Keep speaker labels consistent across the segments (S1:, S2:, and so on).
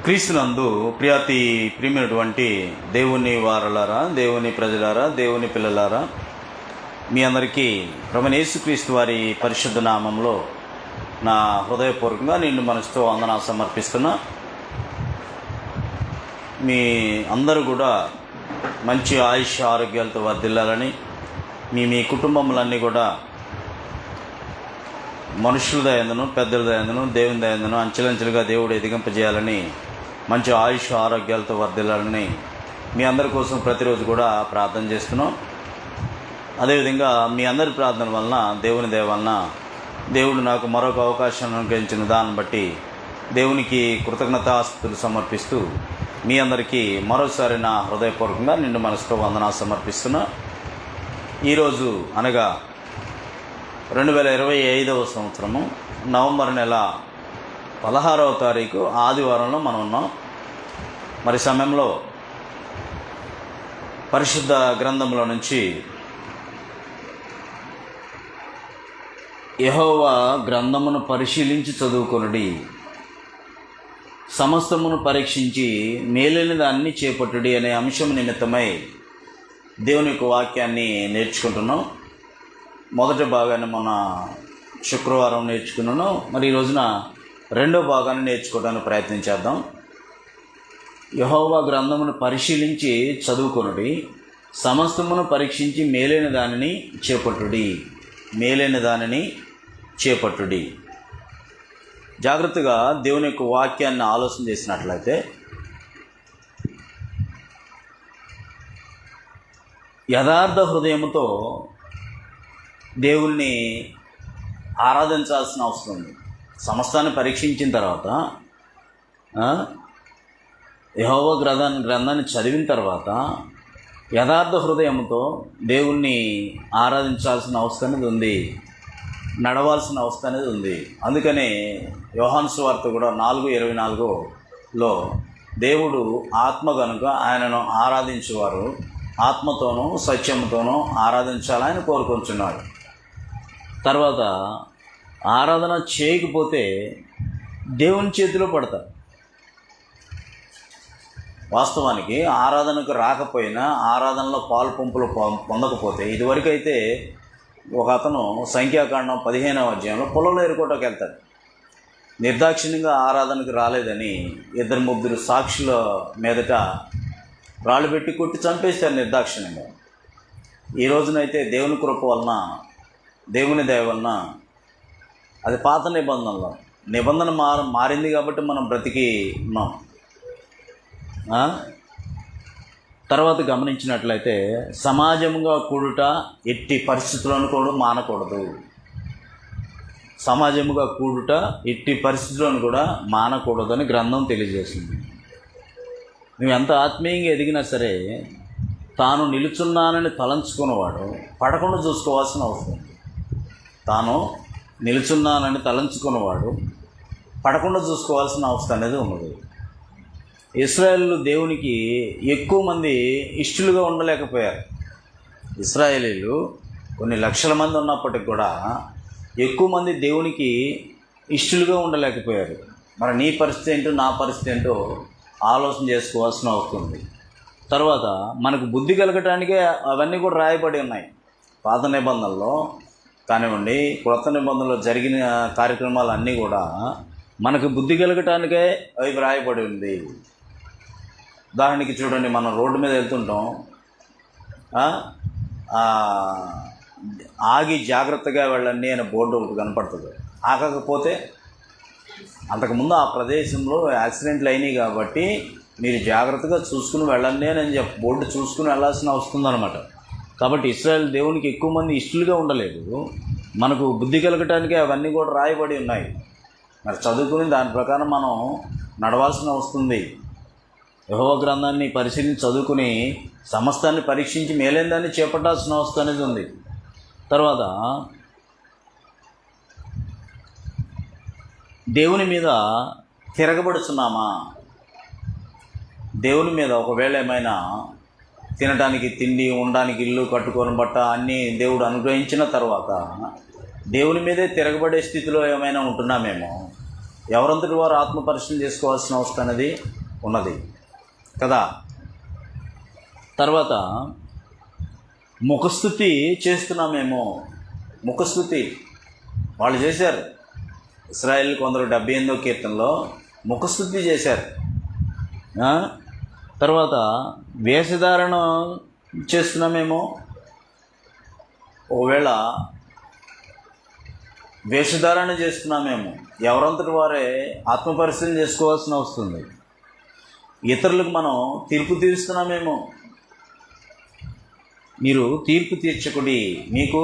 S1: క్రీస్తునందు ప్రియమైనటువంటి దేవుని వారలారా, దేవుని ప్రజలారా, దేవుని పిల్లలారా, మీ అందరికీ ప్రభువైన యేసుక్రీస్తు వారి పరిశుద్ధ నామంలో నా హృదయపూర్వకంగా నిన్ను మనసుతో వందనాలు సమర్పిస్తున్నా. మీ అందరూ కూడా మంచి ఆయుష్ ఆరోగ్యాలతో వర్ధిల్లాలని, మీ కుటుంబములన్నీ కూడా మనుషుల దయందును, పెద్దల దయందును, దేవుని దయందును అంచెలంచెలుగా దేవుడు ఎదిగింపజేయాలని, మంచి ఆయుష్ ఆరోగ్యాలతో వర్ధిల్లాలని మీ అందరి కోసం ప్రతిరోజు కూడా ప్రార్థన చేస్తున్నాం. అదేవిధంగా మీ అందరి ప్రార్థన వలన, దేవుని దయ వలన దేవుడు నాకు మరొక అవకాశం అనుగ్రహించిన దాన్ని బట్టి దేవునికి కృతజ్ఞతాస్తుతులు సమర్పిస్తూ మీ అందరికీ మరోసారి నా హృదయపూర్వకంగా నిండు మనసుతో వందనాలు సమర్పిస్తున్నా. ఈరోజు అనగా 2025 సంవత్సరము నవంబర్ నెల 16వ తారీఖు ఆదివారంలో మనం ఉన్నాం. మరి సమయంలో పరిశుద్ధ గ్రంథంలో నుంచి యెహోవా గ్రంథమును పరిశీలించి చదువుకొనుడి, సమస్తమును పరీక్షించి మేలైన దాన్ని చేపట్టుడి అనే అంశం నిమిత్తమై దేవుని యొక్క వాక్యాన్ని నేర్చుకుంటున్నాం. మొదటి భాగాన్ని మన శుక్రవారం నేర్చుకున్నాను. మరి ఈ రోజున రెండో భాగాన్ని నేర్చుకోవడానికి ప్రయత్నం చేద్దాం. యెహోవా గ్రంథమును పరిశీలించి చదువుకొనుడి, సమస్తమును పరీక్షించి మేలైన దానిని చేపట్టుడి, మేలైన దానిని చేపట్టుడి. జాగ్రత్తగా దేవుని యొక్క వాక్యాన్ని ఆలోచన చేసినట్లయితే యథార్థ హృదయంతో దేవుణ్ణి ఆరాధించాల్సిన అవసరం ఉంది. సమస్తాన్ని పరీక్షించిన తర్వాత యెహోవా గ్రంథాన్ని చదివిన తర్వాత యథార్థ హృదయంతో దేవుణ్ణి ఆరాధించాల్సిన అవసరం అనేది ఉంది, నడవాల్సిన అవసరం అనేది ఉంది. అందుకనే యోహాను సువార్త కూడా 4:24లో దేవుడు ఆత్మ కనుక ఆయనను ఆరాధించేవారు ఆత్మతోనూ సత్యంతోనూ ఆరాధించాలని కోరుకుంటున్నాడు. తర్వాత ఆరాధన చేయకపోతే దేవుని చేతిలో పడతారు. వాస్తవానికి ఆరాధనకు రాకపోయినా, ఆరాధనలో పాలు పంపులు పొందకపోతే, ఇదివరకైతే ఒక అతను సంఖ్యాకాండం 15వ అధ్యాయంలో పొలంలో ఎరుకోవటానికి వెళ్తాడు. నిర్దాక్షిణ్యంగా ఆరాధనకు రాలేదని 2-3 సాక్షుల మీదట రాళ్ళు పెట్టి కొట్టి చంపేస్తారు నిర్దాక్షిణ్యంగా. ఈ రోజునైతే దేవుని కృప వలన, దేవుని దయ వలన, అది పాత నిబంధన మారింది కాబట్టి మనం బ్రతికి ఉన్నాం. తర్వాత గమనించినట్లయితే సమాజంగా కూడుట ఎట్టి పరిస్థితులను కూడా మానకూడదు. సమాజముగా కూడుట ఎట్టి పరిస్థితులను కూడా మానకూడదని గ్రంథం తెలియజేసింది. నువ్వు ఎంత ఆత్మీయంగా ఎదిగినా సరే తాను నిలుచున్నానని తలంచుకున్నవాడు పడకుండా చూసుకోవాల్సిన అవసరం. తాను నిలుచున్నానని తలంచుకున్నవాడు పడకుండా చూసుకోవాల్సిన అవసరం అనేది ఉన్నది. ఇశ్రాయేలు దేవునికి ఎక్కువ మంది ఇష్టలుగా ఉండలేకపోయారు. ఇశ్రాయేలీలు కొన్ని లక్షల మంది ఉన్నప్పటికి కూడా ఎక్కువ మంది దేవునికి ఇష్టలుగా ఉండలేకపోయారు. మరి నీ పరిస్థితి ఏంటో, నా పరిస్థితి ఏంటో ఆలోచన చేసుకోవాల్సిన అవసరం ఉంది. తర్వాత మనకు బుద్ధి కలగటానికే అవన్నీ కూడా రాయబడి ఉన్నాయి. పాత నిబంధనలో కానివ్వండి, కొత్త నిబంధనలో జరిగిన కార్యక్రమాలు అన్నీ కూడా మనకు బుద్ధి కలగటానికే అవి రాయబడి ఉంది. ఉదాహరణకి చూడండి, మనం రోడ్డు మీద వెళ్తుంటాం, ఆగి జాగ్రత్తగా వెళ్ళండి అనే బోర్డు ఒకటి కనపడుతుంది. ఆగకపోతే అంతకుముందు ఆ ప్రదేశంలో యాక్సిడెంట్లు అయినాయి కాబట్టి మీరు జాగ్రత్తగా చూసుకుని వెళ్ళండి అని బోర్డు చూసుకుని వెళ్ళాల్సిన అవసరం అనమాట. కాబట్టి ఇశ్రాయేలు దేవునికి ఎక్కువ మంది ఇష్టలుగా ఉండలేదు. మనకు బుద్ధి కలగటానికి అవన్నీ కూడా రాయబడి ఉన్నాయి. మరి చదువుకుని దాని ప్రకారం మనం నడవాల్సిన వస్తుంది. యెహోవా గ్రంథాన్ని పరిశీలించి చదువుకుని సమస్తాన్ని పరీక్షించి మేలైన దాన్ని చేపట్టాల్సిన అవసరం అనేది ఉంది. తర్వాత దేవుని మీద తిరగబడుతున్నామా? దేవుని మీద ఒకవేళ ఏమైనా తినడానికి తిండి, ఉండడానికి ఇల్లు, కట్టుకొని బట్ట అన్నీ దేవుడు అనుగ్రహించిన తర్వాత దేవుని మీదే తిరగబడే స్థితిలో ఏమైనా ఉంటున్నామేమో, ఎవరంతటి వారు ఆత్మ పరిశీలన చేసుకోవాల్సిన అవసరం అనేది ఉన్నది కదా. తర్వాత ముఖస్థుతి చేస్తున్నామేమో. ముఖస్థుతి వాళ్ళు చేశారు. ఇశ్రాయేల్ కొందరు 78వ కీర్తనలో ముఖస్థుతి చేశారు. తర్వాత వేషధారణ చేస్తున్నామేమో. ఒకవేళ వేషధారణ చేస్తున్నామేమో. ఎవరంతటి వారే ఆత్మపరిశీలన చేసుకోవాల్సిన వస్తుంది. ఇతరులకు మనం తీర్పు తీరుస్తున్నామేమో. మీరు తీర్పు తీర్చకుడి, మీకు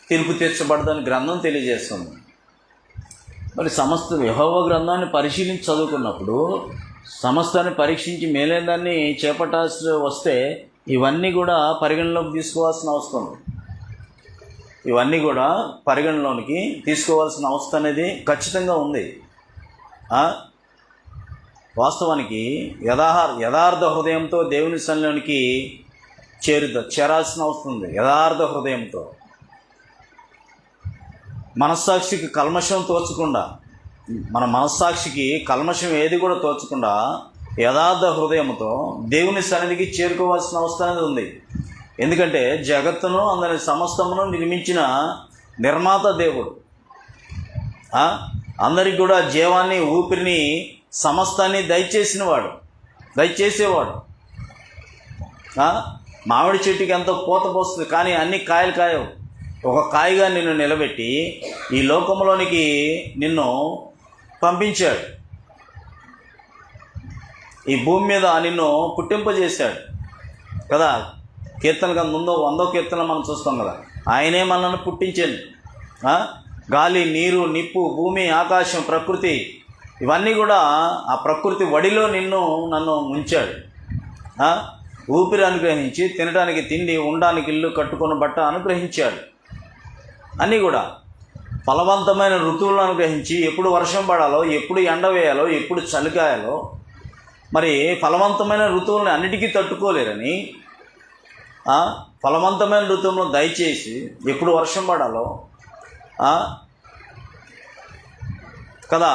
S1: తీర్పు తీర్చబడదని గ్రంథం తెలియజేస్తుంది. మరి సమస్త యెహోవా గ్రంథాన్ని పరిశీలించి చదువుకున్నప్పుడు సమస్తాన్ని పరీక్షించి మేలైన దాన్ని చేపట్టాల్సి వస్తే ఇవన్నీ కూడా పరిగణలోకి తీసుకోవాల్సిన అవసరం. ఇవన్నీ కూడా పరిగణలోనికి తీసుకోవాల్సిన అవసరం అనేది ఖచ్చితంగా ఉంది. వాస్తవానికి యథార్థ హృదయంతో దేవుని సన్నిధిలోనికి చేరాల్సిన అవసరం ఉంది. యథార్థ హృదయంతో, మనస్సాక్షికి కల్మషం తోచకుండా, మన మనస్సాక్షికి కల్మషం ఏది కూడా తోచకుండా యథార్థ హృదయంతో దేవుని సన్నిధికి చేరుకోవాల్సిన అవసరం అనేది ఉంది. ఎందుకంటే జగత్తును అందరి సమస్తమును నిర్మించిన నిర్మాత దేవుడు, అందరికి కూడా జీవాన్ని, ఊపిరిని, సమస్తాన్ని దయచేసేవాడు. మామిడి చెట్టుకి ఎంతో పూత పోస్తుంది, కానీ అన్ని కాయలు కాయవు. ఒక కాయగా నిన్ను నిలబెట్టి ఈ లోకంలోనికి నిన్ను పంపించాడు. ఈ భూమి మీద నిన్ను పుట్టింపజేశాడు కదా. కీర్తన కన్నా ముందో 100వ కీర్తన మనం చూస్తాం కదా. ఆయనే మనల్ని పుట్టించాడు. గాలి, నీరు, నిప్పు, భూమి, ఆకాశం, ప్రకృతి, ఇవన్నీ కూడా ఆ ప్రకృతి వడిలో నన్ను ఉంచాడు. ఊపిరి అనుగ్రహించి, తినడానికి తిండి, ఉండడానికి ఇల్లు, కట్టుకున్న బట్ట అనుగ్రహించాడు. అన్నీ కూడా ఫలవంతమైన ఋతువులను అనుగ్రహించి, ఎప్పుడు వర్షం పడాలో, ఎప్పుడు ఎండ వేయాలో, ఎప్పుడు చలికాయాలో, మరి ఫలవంతమైన ఋతువులను అన్నిటికీ తట్టుకోలేరని ఫలవంతమైన ఋతువులను దయచేసి ఎప్పుడు వర్షం పడాలో కదా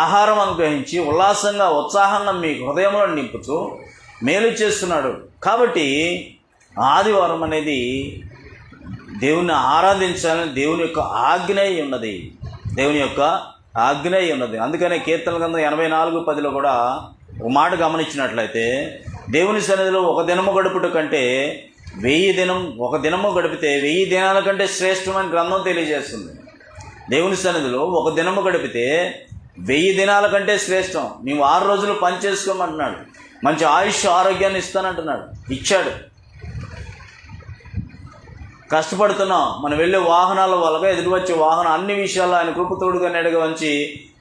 S1: ఆహారం అనుగ్రహించి ఉల్లాసంగా, ఉత్సాహంగా మీ హృదయంలో నింపుతూ మేలు చేస్తున్నాడు. కాబట్టి ఆదివారం అనేది దేవుని ఆరాధించాలని దేవుని యొక్క ఆజ్ఞ ఉన్నది. దేవుని యొక్క ఆజ్ఞ ఉన్నది. అందుకనే కీర్తన గ్రంథం 84:10లో కూడా ఒక మాట గమనించినట్లయితే, దేవుని సన్నిధిలో ఒక దినము గడుపుట కంటే ఒక దినము గడిపితే 1000 దినాల కంటే శ్రేష్టమైన గ్రంథం తెలియజేస్తుంది. దేవుని సన్నిధిలో ఒక దినము గడిపితే 1000 దినాల కంటే శ్రేష్టం. నీవు 6 రోజులు పని చేసుకోమంటున్నాడు. మంచి ఆయుష్, ఆరోగ్యాన్ని ఇస్తానంటున్నాడు. ఇచ్చాడు. కష్టపడుతున్నాం. మనం వెళ్ళే వాహనాల వల్ల ఎదురు వచ్చే వాహనం అన్ని విషయాల్లో ఆయన కృపతోడుగా నెడగా ఉంచి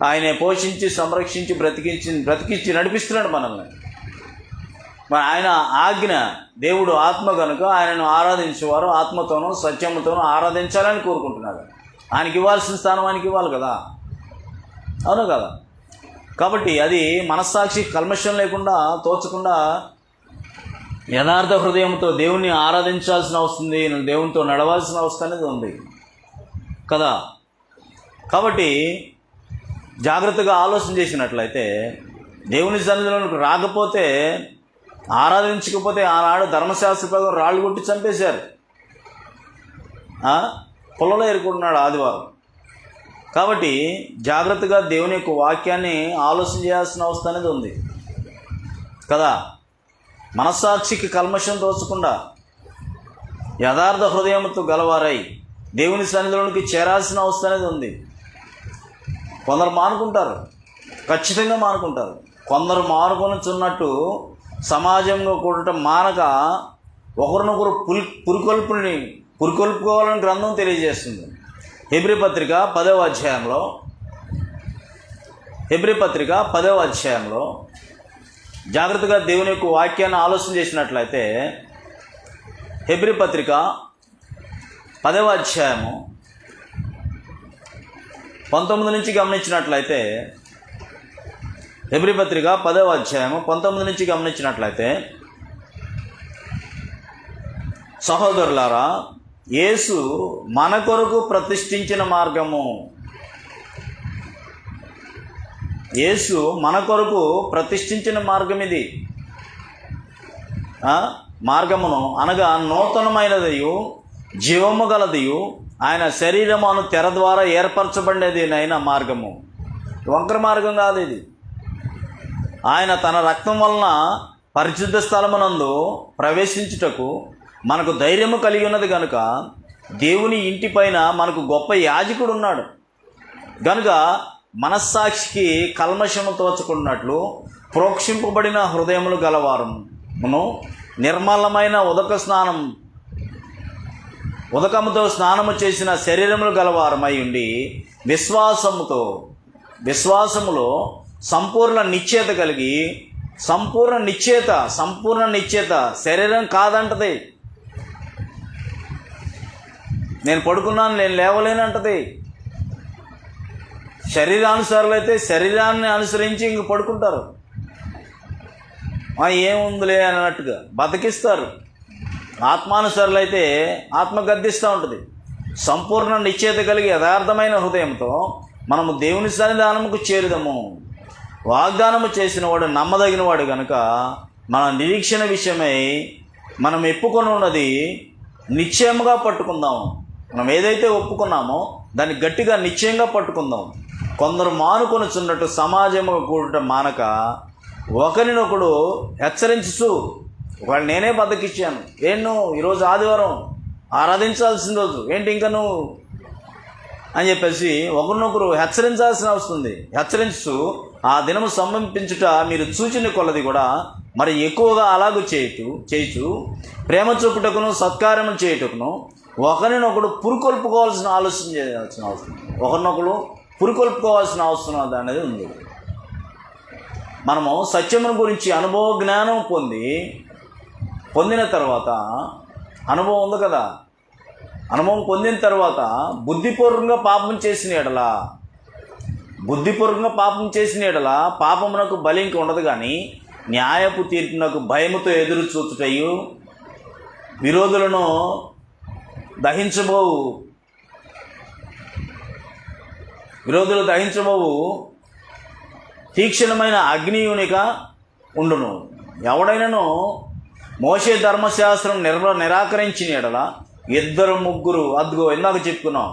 S1: ఆయనే పోషించి, సంరక్షించి, బ్రతికించి నడిపిస్తున్నాడు మనల్ని. మరి ఆయన ఆజ్ఞ, దేవుడు ఆత్మ కనుక ఆయనను ఆరాధించేవారు ఆత్మతోనూ సత్యముతోనూ ఆరాధించాలని కోరుకుంటున్నాడు. ఆయనకి ఇవ్వాల్సిన స్థానం ఆయనకి ఇవ్వాలి కదా. అవును కదా. కాబట్టి అది మనస్సాక్షి కల్మషం లేకుండా, తోచకుండా యథార్థ హృదయంతో దేవుణ్ణి ఆరాధించాల్సిన అవసరం, దేవునితో నడవాల్సిన అవసరం అనేది ఉంది కదా. కాబట్టి జాగ్రత్తగా ఆలోచన చేసినట్లయితే, దేవుని సన్నిధిలోకి రాకపోతే, ఆరాధించకపోతే, ఆనాడు ధర్మశాస్త్ర ప్రకారం రాళ్ళు కొట్టి చంపేశారు. పొలంలో ఏరుకుంటున్నాడు ఆదివారం. కాబట్టి జాగ్రత్తగా దేవుని యొక్క వాక్యాన్ని ఆలోచన చేయాల్సిన అవసరం అనేది ఉంది కదా. మనస్సాక్షికి కల్మషం తోచకుండా యథార్థ హృదయంతో గలవారై దేవుని సన్నిధిలోనికి చేరాల్సిన అవసరం అనేది ఉంది. కొందరు మానుకుంటారు, ఖచ్చితంగా మానుకుంటారు. కొందరు మానుకొనుచున్నట్టు సమాజంలో కూడా మానక ఒకరినొకరు పురికొల్పుకోవాలని గ్రంథం తెలియజేస్తుంది. హెబ్రీ పత్రిక 10వ అధ్యాయంలో జాగ్రత్తగా దేవుని యొక్క వాక్యాన్ని ఆలోచన చేసినట్లయితే, హెబ్రీ పత్రిక 10వ అధ్యాయము 19 నుంచి గమనించినట్లయితే, హెబ్రీ పత్రిక 10వ అధ్యాయము 19 నుంచి గమనించినట్లయితే, సహోదరులారా, యేసు మన కొరకు ప్రతిష్ఠించిన మార్గము, యేసు మన కొరకు ప్రతిష్ఠించిన మార్గం ఇది. మార్గమును అనగా నూతనమైనదియు జీవము గలదియు ఆయన శరీరము అను తెర ద్వారా ఏర్పరచబడినది అయిన మార్గము, వంకర మార్గం కాదు ఇది. ఆయన తన రక్తం వలన పరిశుద్ధ స్థలమునందు ప్రవేశించుటకు మనకు ధైర్యము కలిగి ఉన్నది కనుక దేవుని ఇంటిపైన మనకు గొప్ప యాజకుడు ఉన్నాడు గనుక మనస్సాక్షికి కల్మషము తోచకున్నట్లు ప్రోక్షింపబడిన హృదయములు గలవారమును నిర్మలమైన ఉదకముతో స్నానము చేసిన శరీరములు గలవారమై ఉండి విశ్వాసములో సంపూర్ణ నిశ్చయత కలిగి, సంపూర్ణ నిశ్చయత శరీరం కాదంటది. నేను పడుకున్నాను, నేను లేవలేను అంటది. శరీరానుసారులు అయితే శరీరాన్ని అనుసరించి ఇంక పడుకుంటారు, ఏముందిలే అన్నట్టుగా బతికిస్తారు. ఆత్మానుసారులు అయితే ఆత్మ గద్దిస్తూ ఉంటుంది. సంపూర్ణ నిశ్చయత కలిగి యథార్థమైన హృదయంతో మనము దేవుని సన్నిధానముకు చేరుదము. వాగ్దానము చేసిన వాడు నమ్మదగిన వాడు కనుక మన నిరీక్షణ విషయమై మనం ఒప్పుకొని ఉన్నది నిశ్చయముగా పట్టుకుందాం. మనం ఏదైతే ఒప్పుకున్నామో దాన్ని గట్టిగా నిశ్చయంగా పట్టుకుందాం. కొందరు మానుకొనుచున్నట్టు సమాజము కూడట మానక ఒకరినొకడు హెచ్చరించు. ఒకవేళ నేనే బద్దకిచ్చాను, నువ్వు ఈరోజు ఆదివారం ఆరాధించాల్సిన రోజు ఏంటి ఇంకా నువ్వు అని చెప్పేసి ఒకరినొకరు హెచ్చరించాల్సిన వస్తుంది. హెచ్చరించు ఆ దినము సంభవించుట మీరు చూచిన కొలది కూడా మరి ఎక్కువగా అలాగూ చేయుచు ప్రేమ చూపుటకును సత్కార్యము చేయుటకును ఒకరినొకడు పురుకొల్పుకోవాల్సిన ఆలోచన చేయాల్సిన అవసరం, ఒకరినొకడు పురుకొల్పుకోవాల్సిన అవసరం అనేది ఉంది. మనము సత్యమును గురించి అనుభవ జ్ఞానం పొందిన తర్వాత, అనుభవం ఉంది కదా, అనుభవం పొందిన తర్వాత బుద్ధిపూర్వకంగా పాపం చేసిన ఎడల పాపమునకు బలి ఇంక ఉండదు. కానీ న్యాయపు తీర్పునకు భయముతో ఎదురు చూచుటయు విరోధులను దహించబోవు తీక్షణమైన అగ్నియునిగా ఉండును. ఎవడైనాను మోషే ధర్మశాస్త్రం నిరాకరించిన ఎడల ఇద్దరు ముగ్గురు, అదిగో ఇందాక చెప్పుకున్నాం,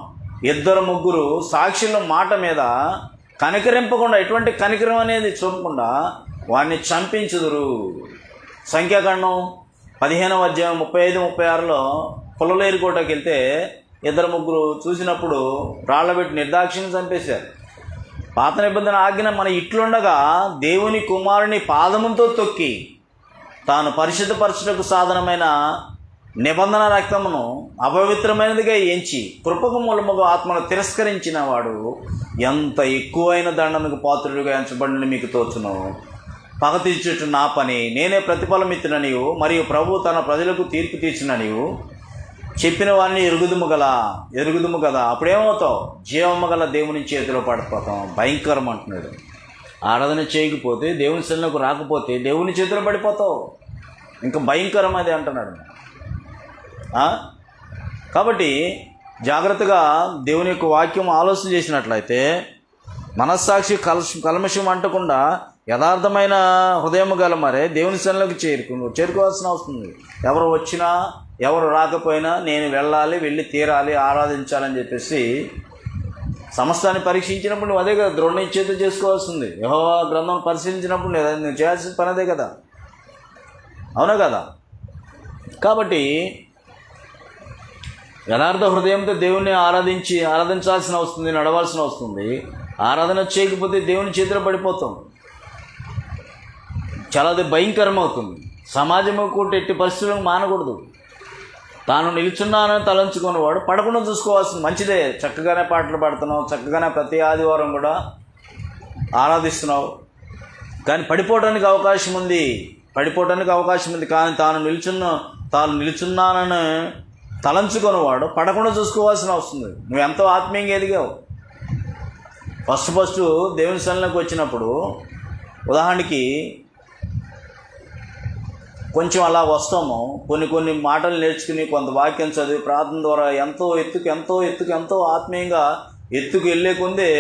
S1: ఇద్దరు ముగ్గురు సాక్షుల మాట మీద కనికరింపకుండా, ఎటువంటి కనికరం అనేది చూపకుండా వాడిని చంపించుదురు. సంఖ్యాకాండం 15వ అధ్యాయం 35-36లో పుల్లలేరు కోటకి వెళ్తే ఇద్దరు ముగ్గురు చూసినప్పుడు రాళ్లబెట్టి నిర్దాక్షిణ్యం చంపేశారు. పాత నిబంధన ఆజ్ఞ మన ఇట్లుండగా దేవుని కుమారుని పాదముతో తొక్కి తాను పరిశుద్ధపరచుటకు సాధనమైన నిబంధన రక్తమును అపవిత్రమైనదిగా ఎంచి కృపకు మూలముగా ఆత్మను తిరస్కరించిన వాడు ఎంత ఎక్కువైన దండనకు పాత్రుడిగా ఎంచబడిన మీకు తోచును. పగ తీర్చుట నా పని, నేనే ప్రతిఫలమిత్తున నీవు, మరియు ప్రభు తన ప్రజలకు తీర్పు తీర్చిన నీవు చెప్పిన వాడిని ఎరుగుదుము కదా. అప్పుడేమవుతావు? జీవము గల దేవుని చేతిలో పడిపోతాం. భయంకరం అంటున్నాడు. ఆరాధన చేయకపోతే, దేవుని సన్నిధికి రాకపోతే దేవుని చేతిలో పడిపోతావు. ఇంకా భయంకరం అది అంటున్నాడు. కాబట్టి జాగ్రత్తగా దేవుని యొక్క వాక్యం ఆలోచన చేసినట్లయితే మనస్సాక్షి కల్మషం అంటకుండా యథార్థమైన హృదయం గల మరే దేవుని సన్నిధికి చేరుకోవాల్సిన అవసరం ఉంది. ఎవరు వచ్చినా ఎవరు రాకపోయినా నేను వెళ్ళి తీరాలి, ఆరాధించాలని చెప్పేసి సమస్తాన్ని పరీక్షించినప్పుడు నువ్వు అదే కదా దృఢ నిశ్చయిత చేసుకోవాల్సింది. యెహోవా గ్రంథం పరిశీలించినప్పుడు నువ్వు చేయాల్సిన పని అదే కదా, అవునా కదా? కాబట్టి యథార్థ హృదయంతో దేవుణ్ణి ఆరాధించాల్సిన వస్తుంది, నడవాల్సిన వస్తుంది. ఆరాధన చేయకపోతే దేవుని చేతిలో పడిపోతాం. చాలా అది భయంకరం అవుతుంది. సమాజం కూడా ఎట్టి పరిస్థితులను మానకూడదు. తాను నిలుచున్నానని తలంచుకునేవాడు పడకుండా చూసుకోవాల్సింది. మంచిదే, చక్కగానే పాటలు పాడుతున్నావు, చక్కగానే ప్రతి ఆదివారం కూడా ఆరాధిస్తున్నావు. కానీ పడిపోవడానికి అవకాశం ఉంది. కానీ తాను నిలుచున్నానని తలంచుకునేవాడు పడకుండా చూసుకోవాల్సిన వస్తుంది. నువ్వు ఎంతో ఆత్మీయంగా ఎదిగావు. ఫస్ట్ దేవుని సన్నిధిలోకి వచ్చినప్పుడు ఉదాహరణకి కొంచెం అలా వస్తాము, కొన్ని మాటలు నేర్చుకుని కొంత వాక్యం చదివి ప్రార్థన ద్వారా ఎంతో ఆత్మీయంగా వెళ్ళే కొందే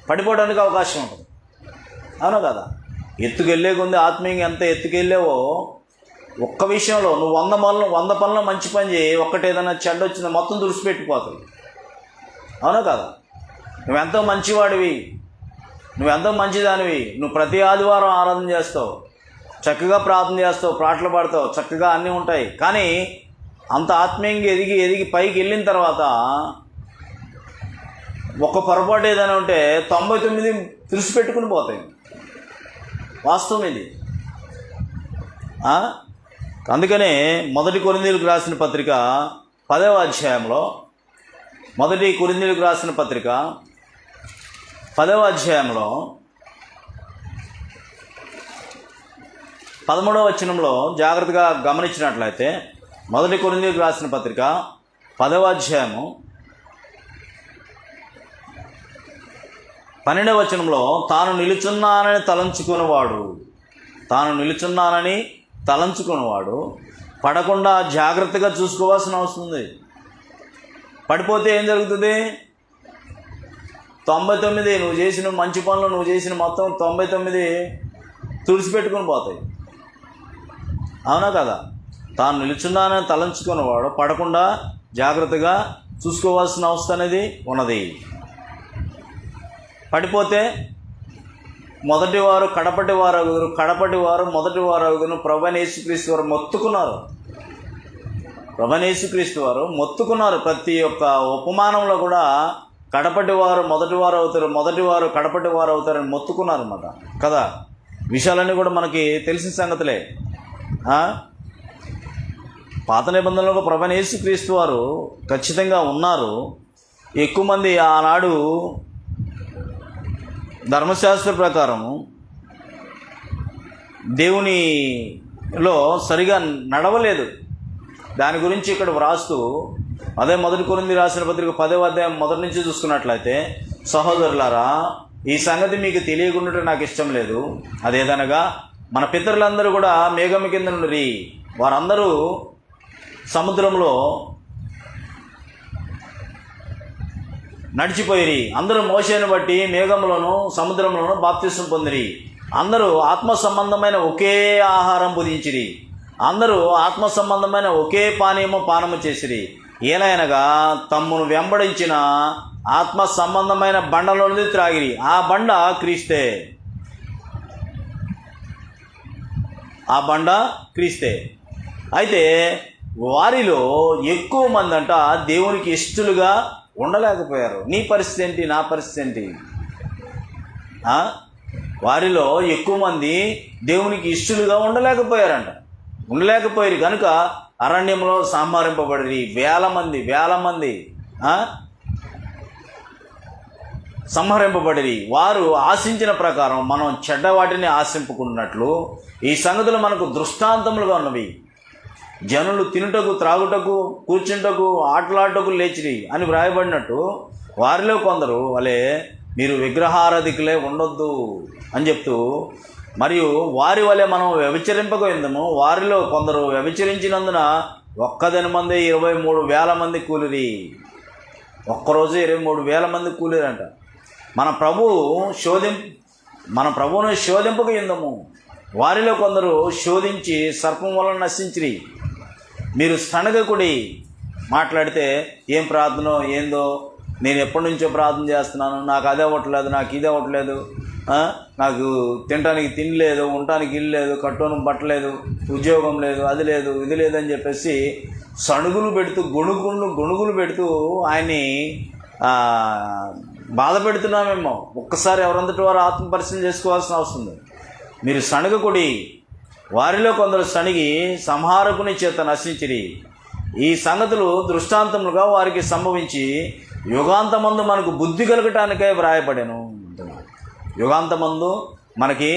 S1: పడిపోవడానికి అవకాశం ఉంటుంది. అవునా కదా? ఎత్తుకెళ్ళే కొంది ఆత్మీయంగా ఎంత ఎత్తుకెళ్ళావో ఒక్క విషయంలో నువ్వు 100 పనులు మంచి పని చేయి, ఒక్కటి ఏదైనా చెడ్డ వచ్చిందో మొత్తం తుడిచిపెట్టిపోతుంది. అవునా కదా? నువ్వెంతో మంచివాడివి, నువ్వెంతో మంచిదానివి, నువ్వు ప్రతి ఆదివారం ఆరాధన చేస్తావు, చక్కగా ప్రార్థన చేస్తావు, పాటలు పాడతావు, చక్కగా అన్నీ ఉంటాయి. కానీ అంత ఆత్మీయంగా ఎదిగి పైకి వెళ్ళిన తర్వాత ఒక్క పొరపాటు ఏదైనా ఉంటే 99 తుడిచిపెట్టుకుని పోతాయి. వాస్తవం ఇది. అందుకనే 1 కొరింథీయులకు రాసిన పత్రిక 10వ అధ్యాయంలో 1 కొరింథీయులకు రాసిన పత్రిక 10వ అధ్యాయంలో 13వ వచనంలో జాగ్రత్తగా గమనించినట్లయితే 1 కొరింథీయులకు రాసిన పత్రిక 10వ అధ్యాయము 12వ వచనంలో తాను నిలుచున్నానని తలంచుకున్నవాడు పడకుండా జాగ్రత్తగా చూసుకోవాల్సిన అవసరం ఉంది. పడిపోతే ఏం జరుగుతుంది? 99 నువ్వు చేసిన మంచి పనులు, నువ్వు చేసిన మొత్తం 99 తుడిచిపెట్టుకుని పోతాయి. అవునా కదా? తాను నిలుచున్నానని తలంచుకున్నవాడు పడకుండా జాగ్రత్తగా చూసుకోవాల్సిన అవసరం అనేది ఉన్నది. పడిపోతే మొదటివారు కడపటివారు మొదటివారు ప్రభువైన యేసుక్రీస్తు వారు మొత్తుకున్నారు. ప్రతి ఒక్క ఉపమానంలో కూడా కడపటివారు మొదటివారు అవుతారని మొత్తుకున్నారు అన్నమాట కదా. విషయాలన్నీ కూడా మనకి తెలిసిన సంగతులే. పాత నిబంధనలో ప్రభువైన యేసుక్రీస్తు వారు ఖచ్చితంగా ఉన్నారు. ఎక్కువ మంది ఆనాడు ధర్మశాస్త్ర ప్రకారం దేవునిలో సరిగా నడవలేదు. దాని గురించి ఇక్కడ వ్రాస్తూ అదే 1 కొరింథీయులకు రాసిన పత్రిక 10వ అధ్యాయం మొదటి నుంచి చూసుకున్నట్లయితే, సహోదరులారా, ఈ సంగతి మీకు తెలియకుండా నాకు ఇష్టం లేదు. అదేదనగా మన పితరులందరూ కూడా మేఘం కింద నుండి వారందరూ సముద్రంలో నడిచిపోయిరి. అందరూ మోషేను బట్టి మేఘంలోను సముద్రంలోను బాప్తిసం పొందిరి. అందరూ ఆత్మ సంబంధమైన ఒకే ఆహారం భుజించిరి. అందరూ ఆత్మ సంబంధమైన ఒకే పానము చేసిరి. ఏలైనగా తమ్మును వెంబడించిన ఆత్మ సంబంధమైన బండలోనిది త్రాగిరి. ఆ బండ క్రీస్తే. అయితే వారిలో ఎక్కువ మంది అంట దేవునికి ఇష్టలుగా ఉండలేకపోయారు. నీ పరిస్థితి ఏంటి, నా పరిస్థితి ఏంటి? వారిలో ఎక్కువ మంది దేవునికి ఇష్టలుగా ఉండలేకపోయారు కనుక అరణ్యంలో సంహరింపబడి వేల మంది సంహరింపబడి. వారు ఆశించిన ప్రకారం మనం చెడ్డ వాటిని ఆశింపుకున్నట్లు ఈ సంగతులు మనకు దృష్టాంతములుగా ఉన్నవి. జనులు తినుటకు, త్రాగుటకు, కూర్చుంటకు, ఆటలాటకు లేచిరి అని వ్రాయబడినట్టు వారిలో కొందరు వలె మీరు విగ్రహారాధికులే ఉండొద్దు అని చెప్తూ, మరియు వారి వలె మనం వ్యభిచరింపకపోయిందము. వారిలో కొందరు వ్యభిచరించినందున ఒక్కదిన మంది 23,000 మంది కూలిరి. ఒక్కరోజు 23,000 మంది కూలిరంట. మన ప్రభువును శోధింపకపోయిందము. వారిలో కొందరు శోధించి సర్పం వలన నశించిరి. మీరు సనగకుడి. మాట్లాడితే ఏం ప్రార్థన ఏందో, నేను ఎప్పటి నుంచో ప్రార్థన చేస్తున్నాను, నాకు అదే అవ్వట్లేదు, నాకు ఇదే అవ్వట్లేదు, నాకు తినడానికి తిండి లేదు, ఉండటానికి ఇల్లు లేదు, కట్టుకోవడం బట్టలేదు, ఉద్యోగం లేదు, అది లేదు, ఇది లేదని చెప్పేసి సణుగులు పెడుతూ గొణుగులు పెడుతూ ఆయన్ని బాధ పెడుతున్నామేమో. ఒక్కసారి ఎవరంతటి వారు ఆత్మ పరిశీలన చేసుకోవాల్సిన అవసరం ఉంది. మీరు సణగకుడి. వారిలో కొందరు సణిగి సంహారకుని చేత నశించిరి. ఈ సంగతులు దృష్టాంతములుగా వారికి సంభవించి యుగాంతమందు మనకు బుద్ధి కలగటానికే వ్రాయబడెను. యుగాంతమందు మనకి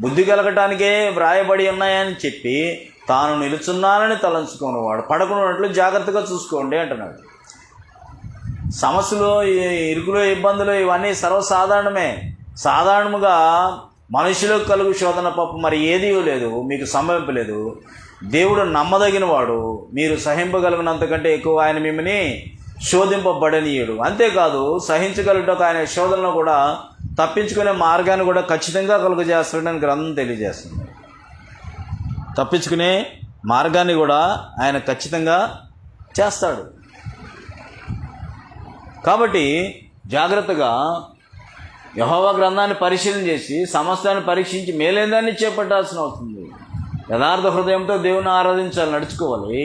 S1: బుద్ధి కలగటానికే వ్రాయబడి ఉన్నాయని చెప్పి తాను నిలుచున్నానని తలంచుకునేవాడు పడకున్నట్లు జాగ్రత్తగా చూసుకోండి అంటున్నాడు. సమస్యలు, ఇరుకులు, ఇబ్బందులు ఇవన్నీ సర్వసాధారణమే. సాధారణంగా మనుషులకు కలుగు శోధన పప్పు మరి ఏదీ లేదు, మీకు సంభవింపలేదు. దేవుడు నమ్మదగిన వాడు. మీరు సహింపగలిగినంతకంటే ఎక్కువ ఆయన మిమ్మల్ని శోధింపబడనీయుడు. అంతేకాదు, సహించగలుగుటకు ఆయన శోధనలో కూడా తప్పించుకునే మార్గాన్ని కూడా ఖచ్చితంగా కలుగజేస్తాడని గ్రంథం తెలియజేస్తుంది. తప్పించుకునే మార్గాన్ని కూడా ఆయన ఖచ్చితంగా చేస్తాడు. కాబట్టి జాగ్రత్తగా యెహోవా గ్రంథాన్ని పరిశీలన చేసి సమస్తాన్ని పరీక్షించి మేలైనదాన్ని చేపట్టాల్సిన అవుతుంది. యథార్థ హృదయంతో దేవుని ఆరాధించాలి, నడుచుకోవాలి.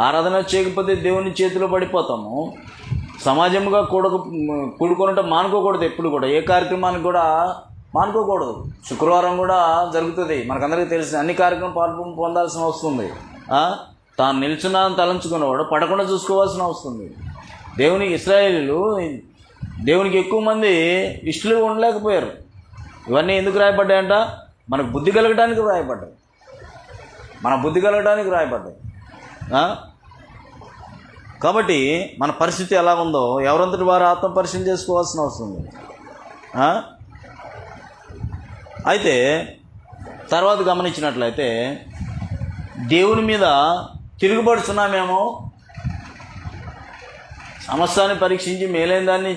S1: ఆరాధన చేయకపోతే దేవుని చేతిలో పడిపోతాము. సమాజంగా కూడుకుంటే మానుకోకూడదు. ఎప్పుడు కూడా ఏ కార్యక్రమానికి కూడా మానుకోకూడదు. శుక్రవారం కూడా జరుగుతుంది, మనకందరికీ తెలిసిన అన్ని కార్యక్రమం పాల్గొని పొందాల్సిన వస్తుంది. తాను నిల్చున్నాను తలంచుకున్నవాడు పడకుండా చూసుకోవాల్సిన వస్తుంది. ఇశ్రాయేలీలు దేవునికి ఎక్కువ మంది ఇష్టలుగా ఉండలేకపోయారు. ఇవన్నీ ఎందుకు రాయబడ్డాయంట? మనకు బుద్ధి కలగడానికి రాయబడ్డాయి. మన బుద్ధి కలగడానికి రాయబడ్డాయి. కాబట్టి మన పరిస్థితి ఎలా ఉందో ఎవరంతటి వారు ఆత్మ పరిశీలన చేసుకోవాల్సిన అవసరం ఉంది. అయితే తర్వాత గమనించినట్లయితే దేవుని మీద తిరుగుబడుతున్నామేమో, సమస్తాన్ని పరీక్షించి మేలైన దాన్ని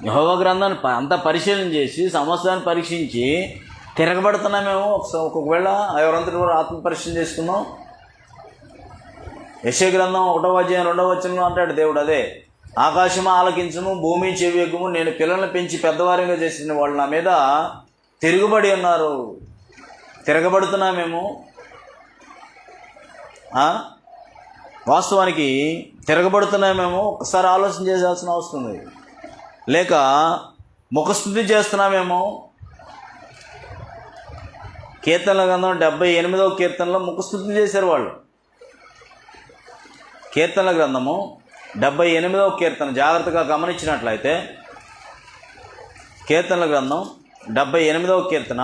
S1: యెహోవా గ్రంథాన్ని అంతా పరిశీలన చేసి సమస్తాన్ని పరీక్షించి తిరగబడుతున్నామేమో. ఒకవేళ ఎవరంతటి వారు ఆత్మ పరిశీలన చేసుకున్నాం. యెషయా గ్రంథం 1వ అధ్యాయం 2వ వచనంలో అంటాడు దేవుడు, అదే ఆకాశము ఆలకించము, భూమి చెవియొగ్గుము, నేను పిల్లల్ని పెంచి పెద్దవారిగా చేసిన వాళ్ళు నా మీద తిరుగుబడి ఉన్నారు. తిరగబడుతున్నామేమో. వాస్తవానికి తిరగబడుతున్నామేమో ఒకసారి ఆలోచన చేయాల్సిన అవసరం ఉంది. లేక ముఖస్థుతి చేస్తున్నామేమో. కీర్తనల గ్రంథం 78వ కీర్తనలో ముఖస్థుతి చేశారు వాళ్ళు. కీర్తనల గ్రంథము 78వ కీర్తన జాగ్రత్తగా గమనించినట్లయితే, కీర్తనల గ్రంథం 78వ కీర్తన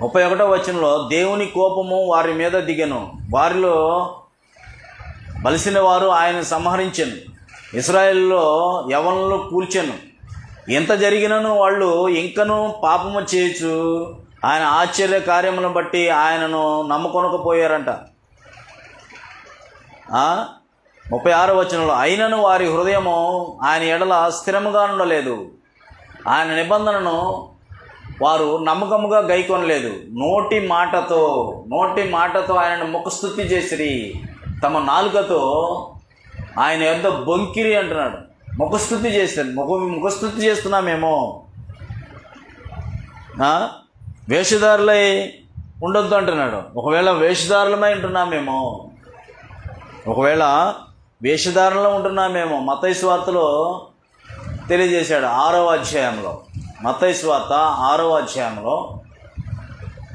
S1: 31వ వచనంలో దేవుని కోపము వారి మీద దిగెను, వారిలో బలిసిన వారు ఆయన సంహరించెను, ఇశ్రాయేలులో యవనులు కూల్చెను. ఎంత జరిగినను వాళ్ళు ఇంకనూ పాపము చేయొచ్చు ఆయన ఆశ్చర్య కార్యములను బట్టి ఆయనను నమ్ముకొనకపోయారంట. 36వ వచనంలో అయినను వారి హృదయము ఆయన ఎడల స్థిరముగా ఉండలేదు, ఆయన నిబంధనను వారు నమ్మకముగా గైకొనలేదు. నోటి మాటతో ఆయనను ముఖస్తుతి చేసిరి, తమ నాలుకతో ఆయన యొద్ద బొంకిరి అంటున్నాడు. ముఖస్తుతి చేశారు. ముఖస్తుతి చేస్తున్నామేమో. వేషధారులై ఉండొద్దు అంటున్నాడు. ఒకవేళ వేషధారులమై ఉంటున్నామేమో, ఒకవేళ వేషధారణలో ఉంటున్నామేమో. మత్తయి సువార్తలో తెలియజేశాడు 6వ అధ్యాయంలో, మత్తయి సువార్త 6వ అధ్యాయంలో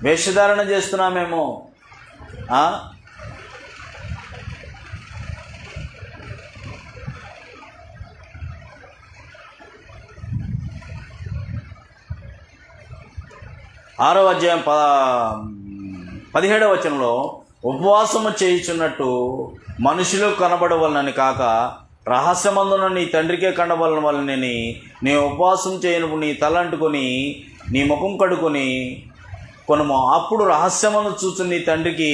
S1: వేషధారణ చేస్తున్నామేమో. ఆరవ అధ్యాయం 17వ వచనంలో ఉపవాసము చేయుచున్నట్టు మనుషులు కనబడవలనని కాక రహస్యమందున నీ తండ్రికే కనబడవలన వలనని నీ ఉపవాసం చేయనప్పుడు నీ తల అంటుకొని నీ ముఖం కడుకొని కొనుము, అప్పుడు రహస్యమందు చూచుని నీ తండ్రికి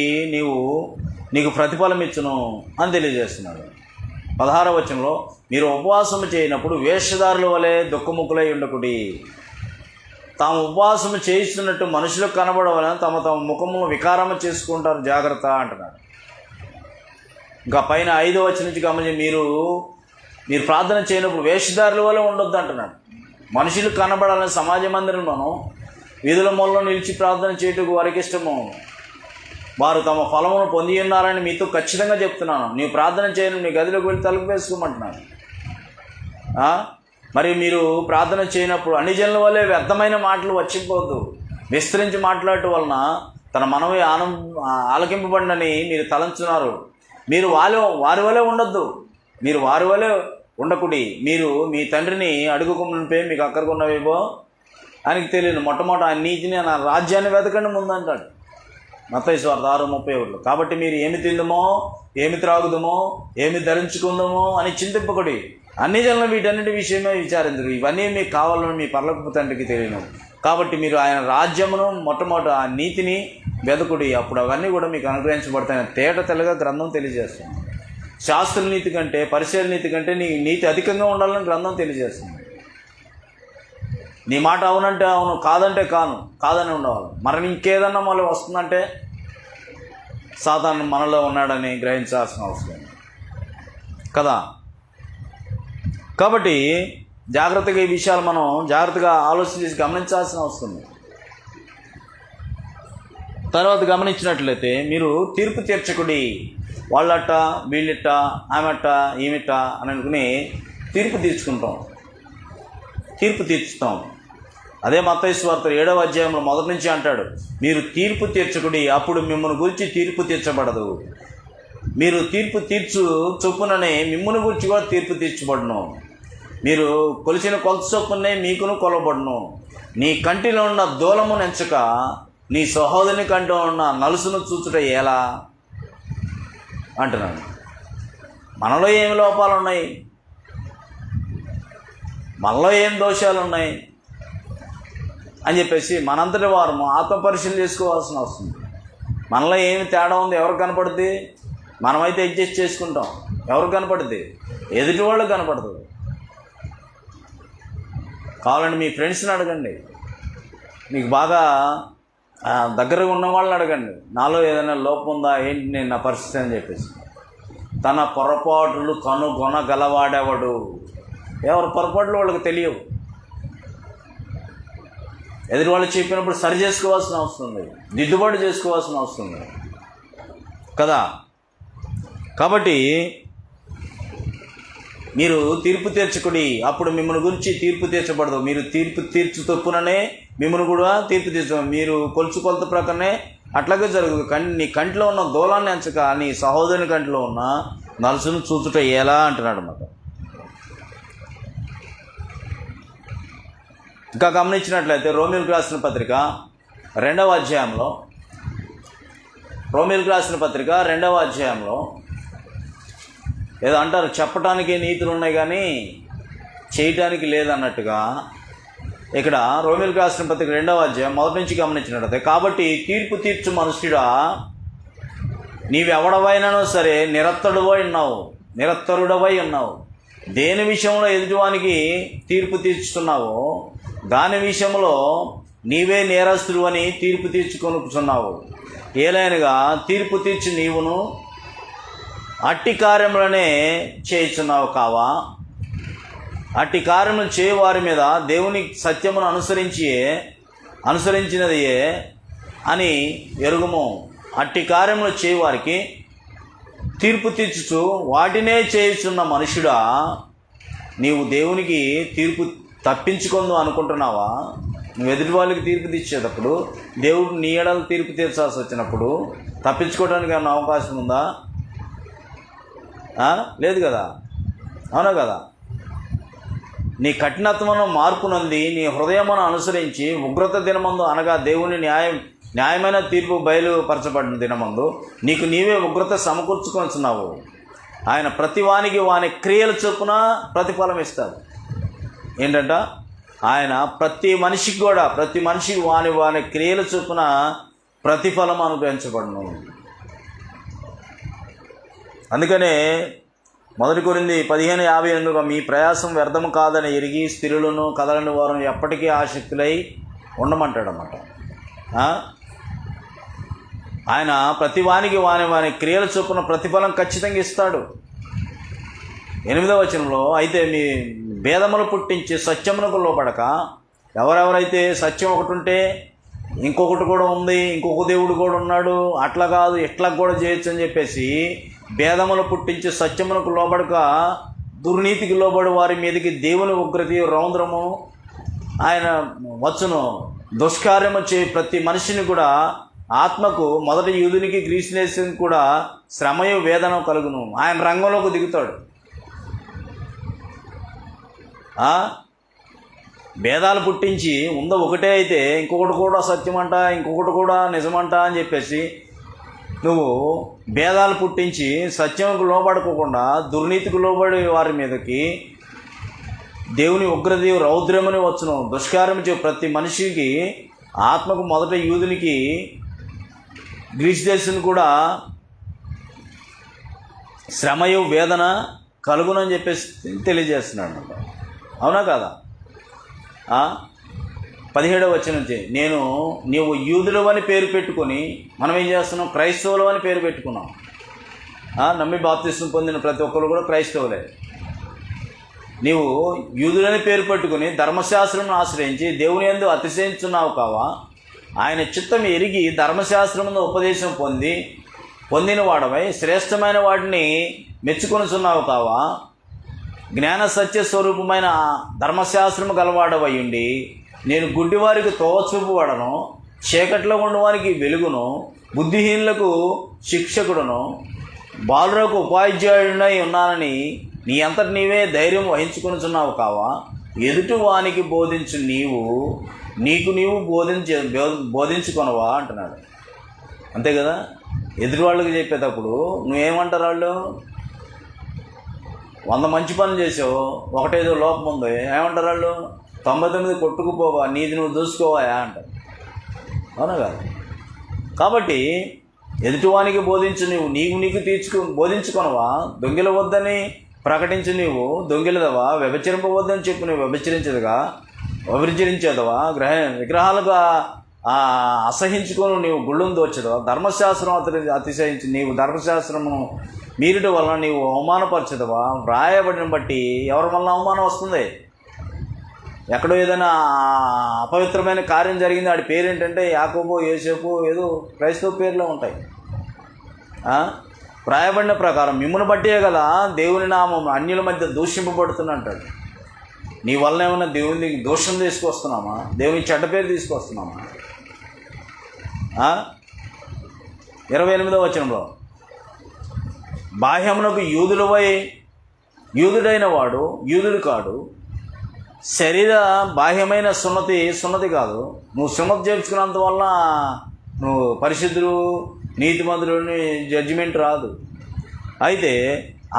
S1: నీకు ప్రతిఫలం ఇచ్చును అని తెలియజేస్తున్నాడు. 16వ వచనంలో మీరు ఉపవాసము చేయనప్పుడు వేషధారుల వలె దుఃఖముఖులై ఉండకుడి, తాము ఉపవాసము చేయిస్తున్నట్టు మనుషులకు కనబడవలని తమ ముఖము వికారము చేసుకుంటారు, జాగ్రత్త అంటున్నాడు. ఇంకా పైన 5వ వచనం నుంచి గమనించి మీరు ప్రార్థన చేయనప్పుడు వేషధారుల వల్ల ఉండొద్దు అంటున్నాడు. మనుషులు కనబడాలని సమాజ మందిరంలోనూ వీధుల మూలలో నిలిచి ప్రార్థన చేయటకు వారికి ఇష్టము, వారు తమ ఫలమును పొంది ఉన్నారని మీతో ఖచ్చితంగా చెప్తున్నాను. నీవు ప్రార్థన చేయను, నీ గదిలోకి వెళ్ళి తలుపు వేసుకోమంటున్నాను. మరి మీరు ప్రార్థన చేయనప్పుడు అన్ని జనుల వల్లే వ్యర్థమైన మాటలు వచ్చిపోవద్దు. విస్తరించి మాట్లాడటం వలన తన మనవి ఆలకింపబడినని మీరు తలంచున్నారు. మీరు వారి వలె ఉండొద్దు, మీరు వారి వలె ఉండకుడి. మీరు మీ తండ్రిని అడుగుకున్నపే మీకు అక్కడికున్నవేవో ఆయనకి తెలియదు. మొట్టమొదటి ఆయన నీతిని, నా రాజ్యాన్ని వెతకండి ముందు అంటాడు మత్తయి సువార్త 6:31. కాబట్టి మీరు ఏమి తిందుమో, ఏమి త్రాగుదమో, ఏమి ధరించుకుందామో అని చింతింపకుడి, అన్ని జనులు వీటన్నిటి విషయమే విచారించరు. ఇవన్నీ మీకు కావాలని మీ పరలోకపు తండ్రికి తెలియను. కాబట్టి మీరు ఆయన రాజ్యమును, మొట్టమొదటి ఆ నీతిని, వెదకుడి, అప్పుడు అవన్నీ కూడా మీకు అనుగ్రహించబడతాయని తేట తెల్లగా గ్రంథం తెలియజేస్తుంది. శాస్త్ర నీతి కంటే, పరిశీలన నీతి కంటే నీ నీతి అధికంగా ఉండాలని గ్రంథం తెలియజేస్తుంది. నీ మాట అవునంటే అవును, కాదంటే కాదని ఉండవాలి. మరి ఇంకేదన్నా మళ్ళీ వస్తుందంటే సాతాను మనలో ఉన్నాడని గ్రహించాల్సిన అవసరం కదా. కాబట్టి జాగ్రత్తగా ఈ విషయాలు మనం జాగ్రత్తగా ఆలోచన చేసి గమనించాల్సిన అవసరం ఉంది. తర్వాత గమనించినట్లయితే, మీరు తీర్పు తీర్చకుడి, వాళ్ళట వీళ్ళిట్ట ఆమెట ఈమెట అని అనుకుని తీర్పు తీర్చుతాం. అదే మత్తయి సువార్త 7వ అధ్యాయంలో మొదటి నుంచి అంటాడు, మీరు తీర్పు తీర్చకుడి, అప్పుడు మిమ్మల్ని గురించి తీర్పు తీర్చబడదు. మీరు తీర్పు తీర్చు చొప్పుననే మిమ్మల్ని గురించి కూడా తీర్పు తీర్చబడును. మీరు కొలిచిన కొలత చొప్పునే మీకును కొలబడును. నీ కంటిలో ఉన్న దూలము నెంచక నీ సహోదరుని కంటిలో ఉన్న నలుసును చూచుట ఎలా అంటున్నాడు. మనలో ఏమి లోపాలు ఉన్నాయి, మనలో ఏం దోషాలు ఉన్నాయి అని చెప్పేసి మనంతటి వారు ఆత్మపరిశీలన చేసుకోవాల్సిన వస్తుంది. మనలో ఏమి తేడా ఉంది ఎవరికి కనపడుద్ది? మనమైతే అడ్జస్ట్ చేసుకుంటాం. ఎవరికి కనపడుద్ది? ఎదుటి వాళ్ళకి కనపడుతుంది. కావాలండి మీ ఫ్రెండ్స్ని అడగండి, మీకు బాగా దగ్గరగా ఉన్న వాళ్ళని అడగండి, నాలో ఏదైనా లోపం ఉందా ఏంటి నేను నా పరిస్థితి అని చెప్పేసి. తన పొరపాట్లు కనుగొనగలవాడేవాడు. ఎవరి పొరపాట్లు వాళ్ళకి తెలియవు. ఎదుటి వాళ్ళు చెప్పినప్పుడు సరి చేసుకోవాల్సిన అవసరం ఉంది, దిద్దుబాటు చేసుకోవాల్సిన అవసరం ఉంది కదా. కాబట్టి మీరు తీర్పు తీర్చకుడి, అప్పుడు మిమ్మల్ని గురించి తీర్పు తీర్చబడదు. మీరు తీర్పు తీర్చు తప్పుననే మిమ్మల్ని కూడా తీర్పు తీర్చు. మీరు కొలత ప్రకారమే అట్లాగే జరుగుతుంది. నీ కంటిలో ఉన్న దూలాన్ని ఎంచక నీ సహోదరుని కంటిలో ఉన్న నలుసును చూచుట ఎలా అంటున్నాడు అన్నమాట. ఇంకా గమనించినట్లయితే రోమీయులకు రాసిన పత్రిక 2వ అధ్యాయంలో ఏదో అంటారు, చెప్పటానికి నీతులు ఉన్నాయి కానీ చేయటానికి లేదన్నట్టుగా ఇక్కడ రోమీయులకు రాసిన పత్రిక 2వ అధ్యాయం మొదటి నుంచి గమనించినట్లయితే, కాబట్టి తీర్పు తీర్చు మనుష్యుడా, నీవెవడవైనానో సరే నిరత్తరుడవై ఉన్నావు. దేని విషయంలో ఎదుటివానికి తీర్పు తీర్చుతున్నావో దాని విషయంలో నీవే నేరస్తుడు అని తీర్పు తీర్చుకొనుచున్నావు. ఏలైనగా తీర్పు తీర్చి నీవును అట్టి కార్యములనే చేయుచున్నావు కావా? అట్టి కార్యములు చేయవారి మీద దేవుని సత్యమును అనుసరించినదియే అని ఎరుగుము. అట్టి కార్యములు చేయవారికి తీర్పు తీర్చుచు వాటినే చేయుచున్న మనుషుడా, నీవు దేవునికి తీర్పు తప్పించుకుందు అనుకుంటున్నావా? నువ్వు ఎదుటి వాళ్ళకి తీర్పు తీర్చేటప్పుడు, దేవుడు నీ ఎడలు తీర్పు తీర్చాల్సి వచ్చినప్పుడు తప్పించుకోవడానికి ఏమైనా అవకాశం ఉందా? లేదు కదా, అవునా కదా. నీ కఠినత్వమును మార్పు నంది నీ హృదయమును అనుసరించి ఉగ్రత దినమందు, అనగా దేవుని న్యాయమైన తీర్పు బయలుపరచబడిన దినమందు నీకు నీవే ఉగ్రత సమకూర్చుకొనిచున్నావు. ఆయన ప్రతి వానికి వాని క్రియల చొప్పున ప్రతిఫలం ఇస్తాడు. ఏంటంట? ఆయన ప్రతి మనిషికి వాని క్రియల చొప్పున ప్రతిఫలం అనుగ్రహించబడును. అందుకనే 1 కొరింథీ 15:58 మీ ప్రయాసం వ్యర్థము కాదని ఎరిగి స్థిరులను కదలని వారు ఎప్పటికీ ఆసక్తులై ఉండమంటాడన్నమాట. ఆయన ప్రతి వానికి వాని క్రియల చొప్పున ప్రతిఫలం ఖచ్చితంగా ఇస్తాడు. 8వ వచనంలో, అయితే మీ భేదములు పుట్టించి సత్యమునకు లోపడక, ఎవరెవరైతే సత్యం ఒకటి ఉంటే ఇంకొకటి కూడా ఉంది, ఇంకొక దేవుడు కూడా ఉన్నాడు, అట్లా కాదు ఇట్లా కూడా చేయొచ్చు అని చెప్పేసి భేదములు పుట్టించి సత్యమునకు లోబడక దుర్నీతికి లోబడి వారి మీదకి దేవుని ఉగ్రత రౌద్రము ఆయన వచ్చును. దుష్కార్యము చే ప్రతి మనిషిని కూడా ఆత్మకు, మొదటి యూదునికి గ్రీసునేసునికి కూడా శ్రమయు వేదన కలుగును. ఆయన రంగంలోకి దిగుతాడు. భేదాలు పుట్టించి ఒకటే అయితే ఇంకొకటి కూడా సత్యమంట, ఇంకొకటి కూడా నిజమంట అని చెప్పేసి నువ్వు భేదాలు పుట్టించి సత్యంకు లోబడుకోకుండా దుర్నీతికి లోబడి వారి మీదకి దేవుని ఉగ్రత రౌద్రమని వచ్చును. దుష్కార్యం ప్రతి మనిషికి, ఆత్మకు, మొదట యూదునికి గ్రీస్ దేశం కూడా శ్రమయు వేదన కలుగునని చెప్పేసి తెలియజేస్తున్నాడు అన్నమాట. అవునా కాదా? 17వ వచనం నుంచి నీవు యూదులు అని పేరు పెట్టుకొని మనం ఏం చేస్తున్నాం? క్రైస్తవులు అని పేరు పెట్టుకున్నాం. నమ్మి బాప్తిస్మం పొందిన ప్రతి ఒక్కరు కూడా క్రైస్తవులే. నీవు యూదులని పేరు పెట్టుకుని ధర్మశాస్త్రం ఆశ్రయించి దేవుని యందు అతిశయించున్నావు కావా? ఆయన చిత్తం ఎరిగి ధర్మశాస్త్రమును ఉపదేశం పొందిన వాడవై శ్రేష్టమైన వాటిని మెచ్చుకొనుచున్నావు కావా? జ్ఞాన సత్య స్వరూపమైన ధర్మశాస్త్రము గలవాడవై ఉండి నేను గుడ్డివారికి తోవ చూపువాడను, చీకట్లో ఉండవానికి వెలుగును, బుద్ధిహీనులకు శిక్షకుడును, బాలురకు ఉపాధ్యాయుడినై ఉన్నానని నీ అంతటి నీవే ధైర్యం వహించుకొనుచున్నావు కావా? ఎదుటి వానికి బోధించు నీకు నీవు బోధించుకొనవా అంటున్నాడు. అంతే కదా? ఎదుటి వాళ్ళకి చెప్పేటప్పుడు నువ్వేమంటారు? వాళ్ళు 100 మంచి పనులు చేసావు, ఒకటేదో లోపం ఉంది, ఏమంటారు వాళ్ళు? 99 కొట్టుకుపోవా, నీది నువ్వు చూసుకోవాయా అంటారు. అవునా కాదు? కాబట్టి ఎదుటివానికి బోధించు నీకు బోధించుకొనవా? దొంగిల వద్దని ప్రకటించు నీవు దొంగిలదవా? వ్యభిచరింపవద్దని చెప్పు నువ్వు వ్యభిచరించేదవా? విగ్రహాలుగా అసహించుకొని నీవు గుళ్ళను దోచదవా? ధర్మశాస్త్రం అతిశయించి నీవు ధర్మశాస్త్రము మీరుట వలన నీవు అవమానపరచదవా? వ్రాయబడిన బట్టి ఎవరి వలన అవమానం వస్తుంది? ఎక్కడో ఏదైనా అపవిత్రమైన కార్యం జరిగింది, వాడి పేరు ఏంటంటే యాకోబు, యోసేపు, ఏదో క్రైస్తవ పేర్లో ఉంటాయి. వ్రాయబడిన ప్రకారం మిమ్మల్ని బట్టే కదా దేవుని నామం అన్యుల మధ్య దూషింపబడుతున్నట్టాడు. నీ వలన ఏమన్నా దేవుని దోషం తీసుకొస్తున్నామా? దేవుని చెడ్డ పేరు తీసుకొస్తున్నామా? 28వ వచనంలో బాహ్యమునకు యూదుడైన వాడు యూదుడు కాడు, శరీర బాహ్యమైన సున్నతి కాదు. నువ్వు సున్నతి చేర్చుకున్నంత వల్ల నువ్వు పరిశుద్ధుడు, నీతిమంతుడు జడ్జిమెంట్ రాదు. అయితే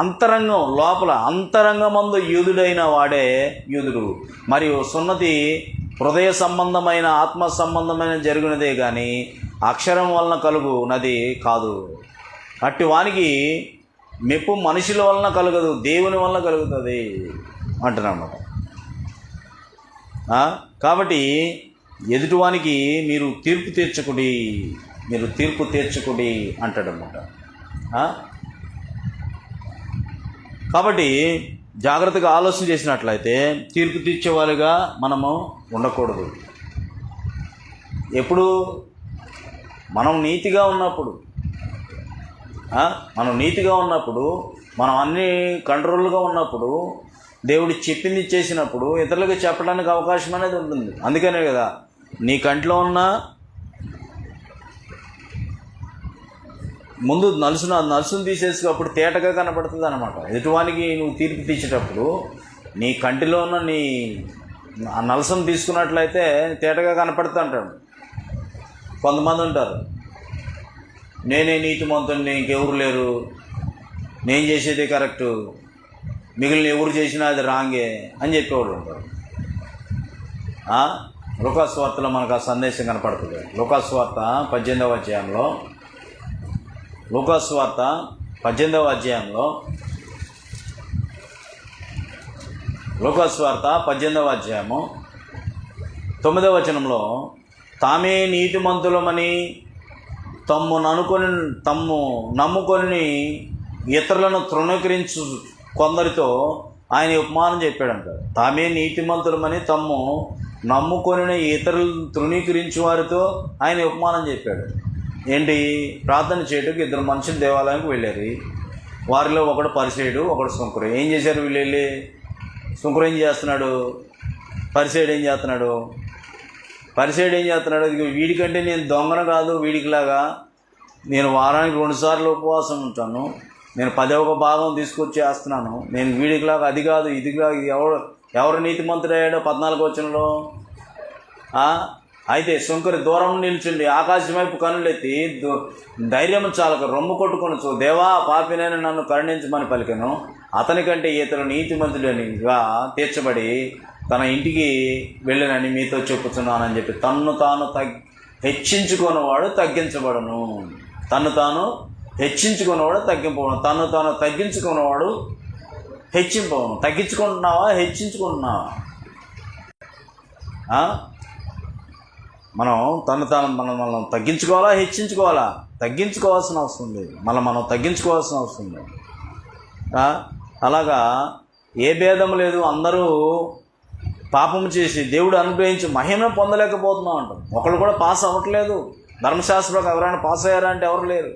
S1: అంతరంగం లోపల అంతరంగమందు యూదుడైన వాడే యూదుడు. మరియు సున్నతి హృదయ సంబంధమైన ఆత్మ సంబంధమైన జరిగినదే కానీ అక్షరం వలన కలుగునది కాదు. అట్టి వానికి మెప్పు మనుషుల వలన కలగదు, దేవుని వలన కలుగుతుంది అంటున్నమాట. కాబట్టి ఎదుటివానికి మీరు తీర్పు తీర్చుకుడి అంటాడనమాట. కాబట్టి జాగ్రత్తగా ఆలోచన చేసినట్లయితే తీర్పు తీర్చేవాళ్ళుగా మనము ఉండకూడదు. ఎప్పుడు మనం నీతిగా ఉన్నప్పుడు మనం అన్ని కంట్రోల్గా ఉన్నప్పుడు, దేవుడు చెప్పింది చేసినప్పుడు ఇతరులకు చెప్పడానికి అవకాశం అనేది ఉంటుంది. అందుకనే కదా నీ కంట్లో ఉన్న ముందు నలుసును తీసేసి అప్పుడు తేటగా కనపడుతుంది అనమాట. ఎదుటివానికి నువ్వు తీర్పు తీసేటప్పుడు నీ కంటిలో ఉన్న ఆ నలుసును తీసుకున్నట్లయితే తేటగా కనపడుతూ అంటాడు. కొంతమంది ఉంటారు, నేనే నీతిమంతుడిని, ఇంకెవరు లేరు, నేను చేసేది కరెక్టు, మిగిలిన ఎవరు చేసినా అది రాంగే అని చెప్పేవాళ్ళు ఉంటారు. లూకాసు వార్తలో మనకు ఆ సందేశం కనపడుతుంది. లూకాసు వార్త 18వ అధ్యాయంలో 9వ వచనంలో తామే నీతిమంతులమని తమ్ము నమ్ముకొని ఇతరులను తృణీకరించు కొందరితో ఆయన ఉపమానం చెప్పాడంట. తామే నీతిమంతులమని తమ్ము నమ్ముకొని ఇతరులను తృణీకరించు వారితో ఆయన ఉపమానం చెప్పాడు. ఏంటి? ప్రార్థన చేయడానికి 2 మనుషులు దేవాలయానికి వెళ్ళారు. వారిలో ఒకడు పరిసేయుడు, ఒకడు సుంకరు. ఏం చేశారు వీళ్ళు వెళ్ళి? సుంకరు ఏం చేస్తున్నాడు? పరిసేయుడు ఏం చేస్తున్నాడు? వీడికంటే నేను దొంగను కాదు, వీడికిలాగా నేను వారానికి 2 సార్లు ఉపవాసం ఉంటాను, నేను 10వ భాగం తీసుకొచ్చి చేస్తున్నాను, నేను వీడికిలాగా అది కాదు ఇది కాదు. ఎవరు నీతిమంతుడయ్యాడో 14వ వచనంలో. అయితే సుంకరి దూరం నిల్చుండి ఆకాశం వైపు కనులెత్తి ధైర్యం చాలక రొమ్ము కొట్టుకొనొచ్చు, దేవా పాపినైనా నన్ను కరుణించమని పలికెను. అతనికంటే ఇతను నీతిమంతుడనిగా తీర్చబడి తన ఇంటికి వెళ్ళినని మీతో చెప్పుతున్నానని చెప్పి తన్ను తాను హెచ్చించుకున్నవాడు తగ్గించబడను. తను తాను హెచ్చించుకున్నవాడు తగ్గింపవను, తను తాను తగ్గించుకున్నవాడు హెచ్చింపవను. తగ్గించుకుంటున్నావా, హెచ్చించుకుంటున్నావా? మనం మనం తగ్గించుకోవాలా, హెచ్చించుకోవాలా? తగ్గించుకోవాల్సిన అవసరం లేదు, మనం తగ్గించుకోవాల్సిన అవసరం లేదు. అలాగా ఏ భేదం లేదు. అందరూ పాపం చేసి దేవుడు అనుగ్రహించి మహిమను పొందలేకపోతున్నాం అంటాం. ఒకళ్ళు కూడా పాస్ అవ్వట్లేదు. ధర్మశాస్త్రంలోకి ఎవరైనా పాస్ అయ్యారా అంటే ఎవరు లేరు.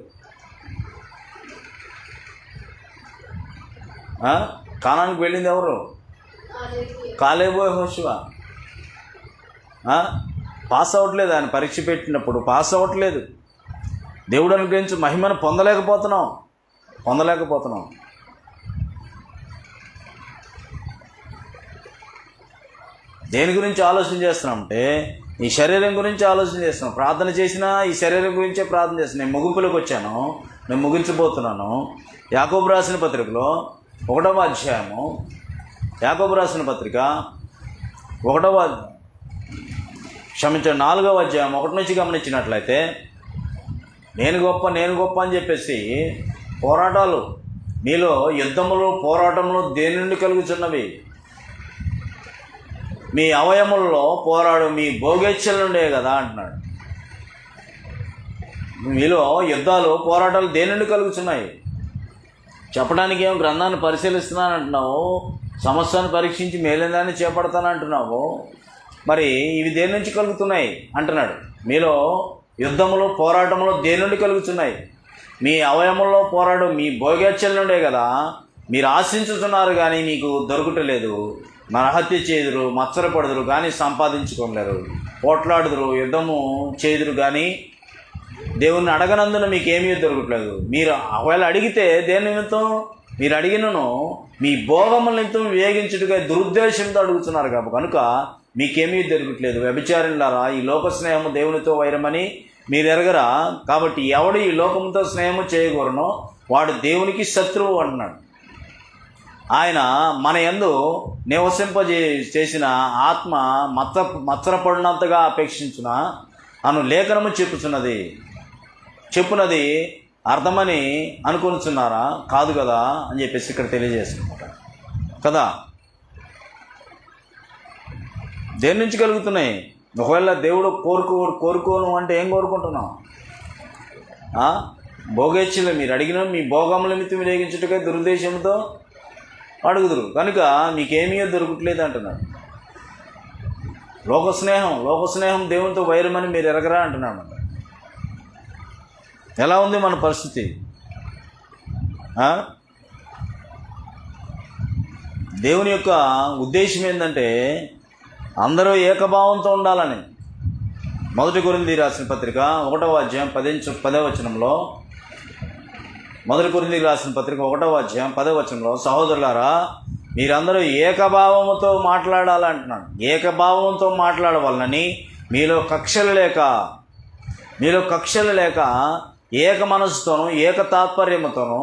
S1: కానానికి వెళ్ళింది ఎవరు? కాలేబు యెహోషువ. పాస్ అవ్వట్లేదు. ఆయన పరీక్ష పెట్టినప్పుడు పాస్ అవ్వట్లేదు. దేవుడు అనుగ్రహించి మహిమను పొందలేకపోతున్నాం. దేని గురించి ఆలోచన చేస్తున్నాం అంటే ఈ శరీరం గురించి ఆలోచన చేస్తున్నాం. ప్రార్థన చేసినా ఈ శరీరం గురించే ప్రార్థన చేస్తున్నాను. నేను ముగింపులోకి వచ్చాను, నేను ముగించబోతున్నాను. యాకోబు రాసిన పత్రికలో 1వ అధ్యాయము, యాకోబు రాసిన పత్రిక 4వ అధ్యాయం 1 నుంచి గమనించినట్లయితే, నేను గొప్ప అని చెప్పేసి పోరాటాలు మీలో యుద్ధములు పోరాటములు దేని నుండి కలుగుతున్నవి? మీ అవయములలో పోరాడు మీ భోగేచ్ఛల నుండే కదా అంటున్నాడు. మీలో యుద్ధాలు పోరాటాలు దేని నుండి కలుగుతున్నాయి? చెప్పడానికి ఏమో గ్రంథాన్ని పరిశీలిస్తున్నానంటున్నావు, సమస్యను పరీక్షించి మేలేదాన్ని చేపడతానంటున్నావు. మరి ఇవి దేని నుంచి కలుగుతున్నాయి అంటున్నాడు. మీలో యుద్ధములు పోరాటములు దేని నుండి కలుగుతున్నాయి? మీ అవయముల్లో పోరాడు మీ భోగేచ్ఛల నుండే కదా. మీరు ఆశించుతున్నారు కానీ మీకు దొరకటలేదు. నరహత్య చేదురు, మత్సరపడుదురు కానీ సంపాదించుకోలేరు. పోట్లాడుదురు, యుద్ధము చేదురు కానీ దేవుణ్ణి అడగనందున మీకేమీ దొరకట్లేదు. మీరు ఒకవేళ అడిగితే దేని నిమిత్తం? మీరు అడిగినను మీ భోగముల నిమిత్తం వేగించుటగా దురుద్దేశంతో అడుగుతున్నారు కనుక మీకేమీ దొరకట్లేదు. వ్యభిచారులారా, ఈ లోక స్నేహము దేవునితో వైరమని మీరు ఎరగరా? కాబట్టి ఎవడు ఈ లోకంతో స్నేహము చేయకూడనో వాడు దేవునికి శత్రువు అంటున్నాడు. ఆయన మన యందు చేసిన ఆత్మ మత్సరపడినంతగా అపేక్షించున అను లేఖనము చెప్పునది అర్థమని అనుకొనిచున్నారా? కాదు కదా అని చెప్పేసి ఇక్కడ తెలియజేస్తున్నమాట కదా. దేని నుంచి కలుగుతున్నాయి? ఒకవేళ దేవుడు కోరుకోను అంటే ఏం కోరుకుంటున్నాం? భోగేచ్ఛలు మీరు అడిగిన మీ భోగముల నిమిత్తం వినియోగించుటగా దురుద్దేశంతో అడుగుదురు కనుక మీకేమీ దొరకట్లేదు అంటున్నాడు. లోక స్నేహం దేవునితో వైరమని మీరు ఎరగరా అంటున్నాడు. ఎలా ఉంది మన పరిస్థితి? దేవుని యొక్క ఉద్దేశం ఏంటంటే అందరూ ఏకభావంతో ఉండాలని. 1 కొరింథీయులకు రాసిన పత్రిక 1వ అధ్యాయం 10వ వచనంలో 1 కొరింథీయులకు రాసిన పత్రిక 1వ అధ్యాయం 10వ వచనంలో, సహోదరులారా మీరందరూ ఏకభావముతో మాట్లాడాలంటున్నాడు. ఏకభావంతో మాట్లాడవాలని మీలో కక్షలు లేక ఏక మనసుతోనూ ఏక తాత్పర్యముతోనూ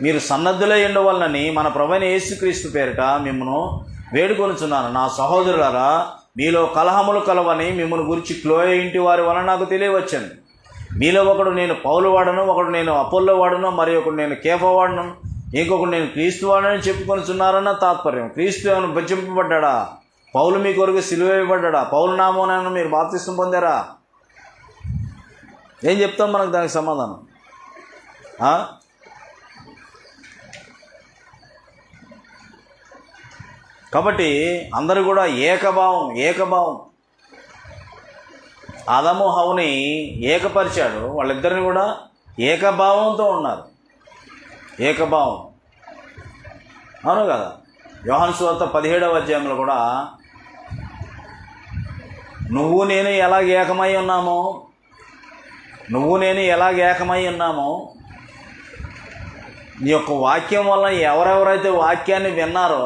S1: మీరు సన్నద్ధులై ఉండవలనని మన ప్రభువైన యేసుక్రీస్తు పేరిట మిమ్మను వేడుకొనుచున్నాను. నా సహోదరులారా, మీలో కలహములు కలవని మిమ్మల్ని గురించి క్లోయ ఇంటి వారి వలన నాకు తెలియవచ్చాను. మీలో ఒకడు నేను పౌలు వాడను, ఒకడు నేను అపోల్లో వాడను, మరి ఒకడు నేను కేఫా వాడను, ఇంకొకడు నేను క్రీస్తు వాడని చెప్పుకొనుచున్నారన్న తాత్పర్యం. క్రీస్తు ఏమైనా భజింపబడ్డా? పౌలు మీ కొరకు సిలువ వేయబడ్డా? పౌలు నామమున మీరు బాప్తిస్మం పొందారా? ఏం చెప్తాం మనకు దానికి సమాధానం? కాబట్టి అందరూ కూడా ఏకభావం. ఆదాము హవ్వని ఏకపరిచాడు, వాళ్ళిద్దరిని కూడా ఏకభావంతో ఉన్నారు. ఏకభావం, అవును కదా. యోహాను సువార్త 17వ అధ్యాయంలో కూడా నువ్వు నేను ఎలాగ ఏకమై ఉన్నామో నీ యొక్క వాక్యం వల్ల ఎవరెవరైతే వాక్యాన్ని విన్నారో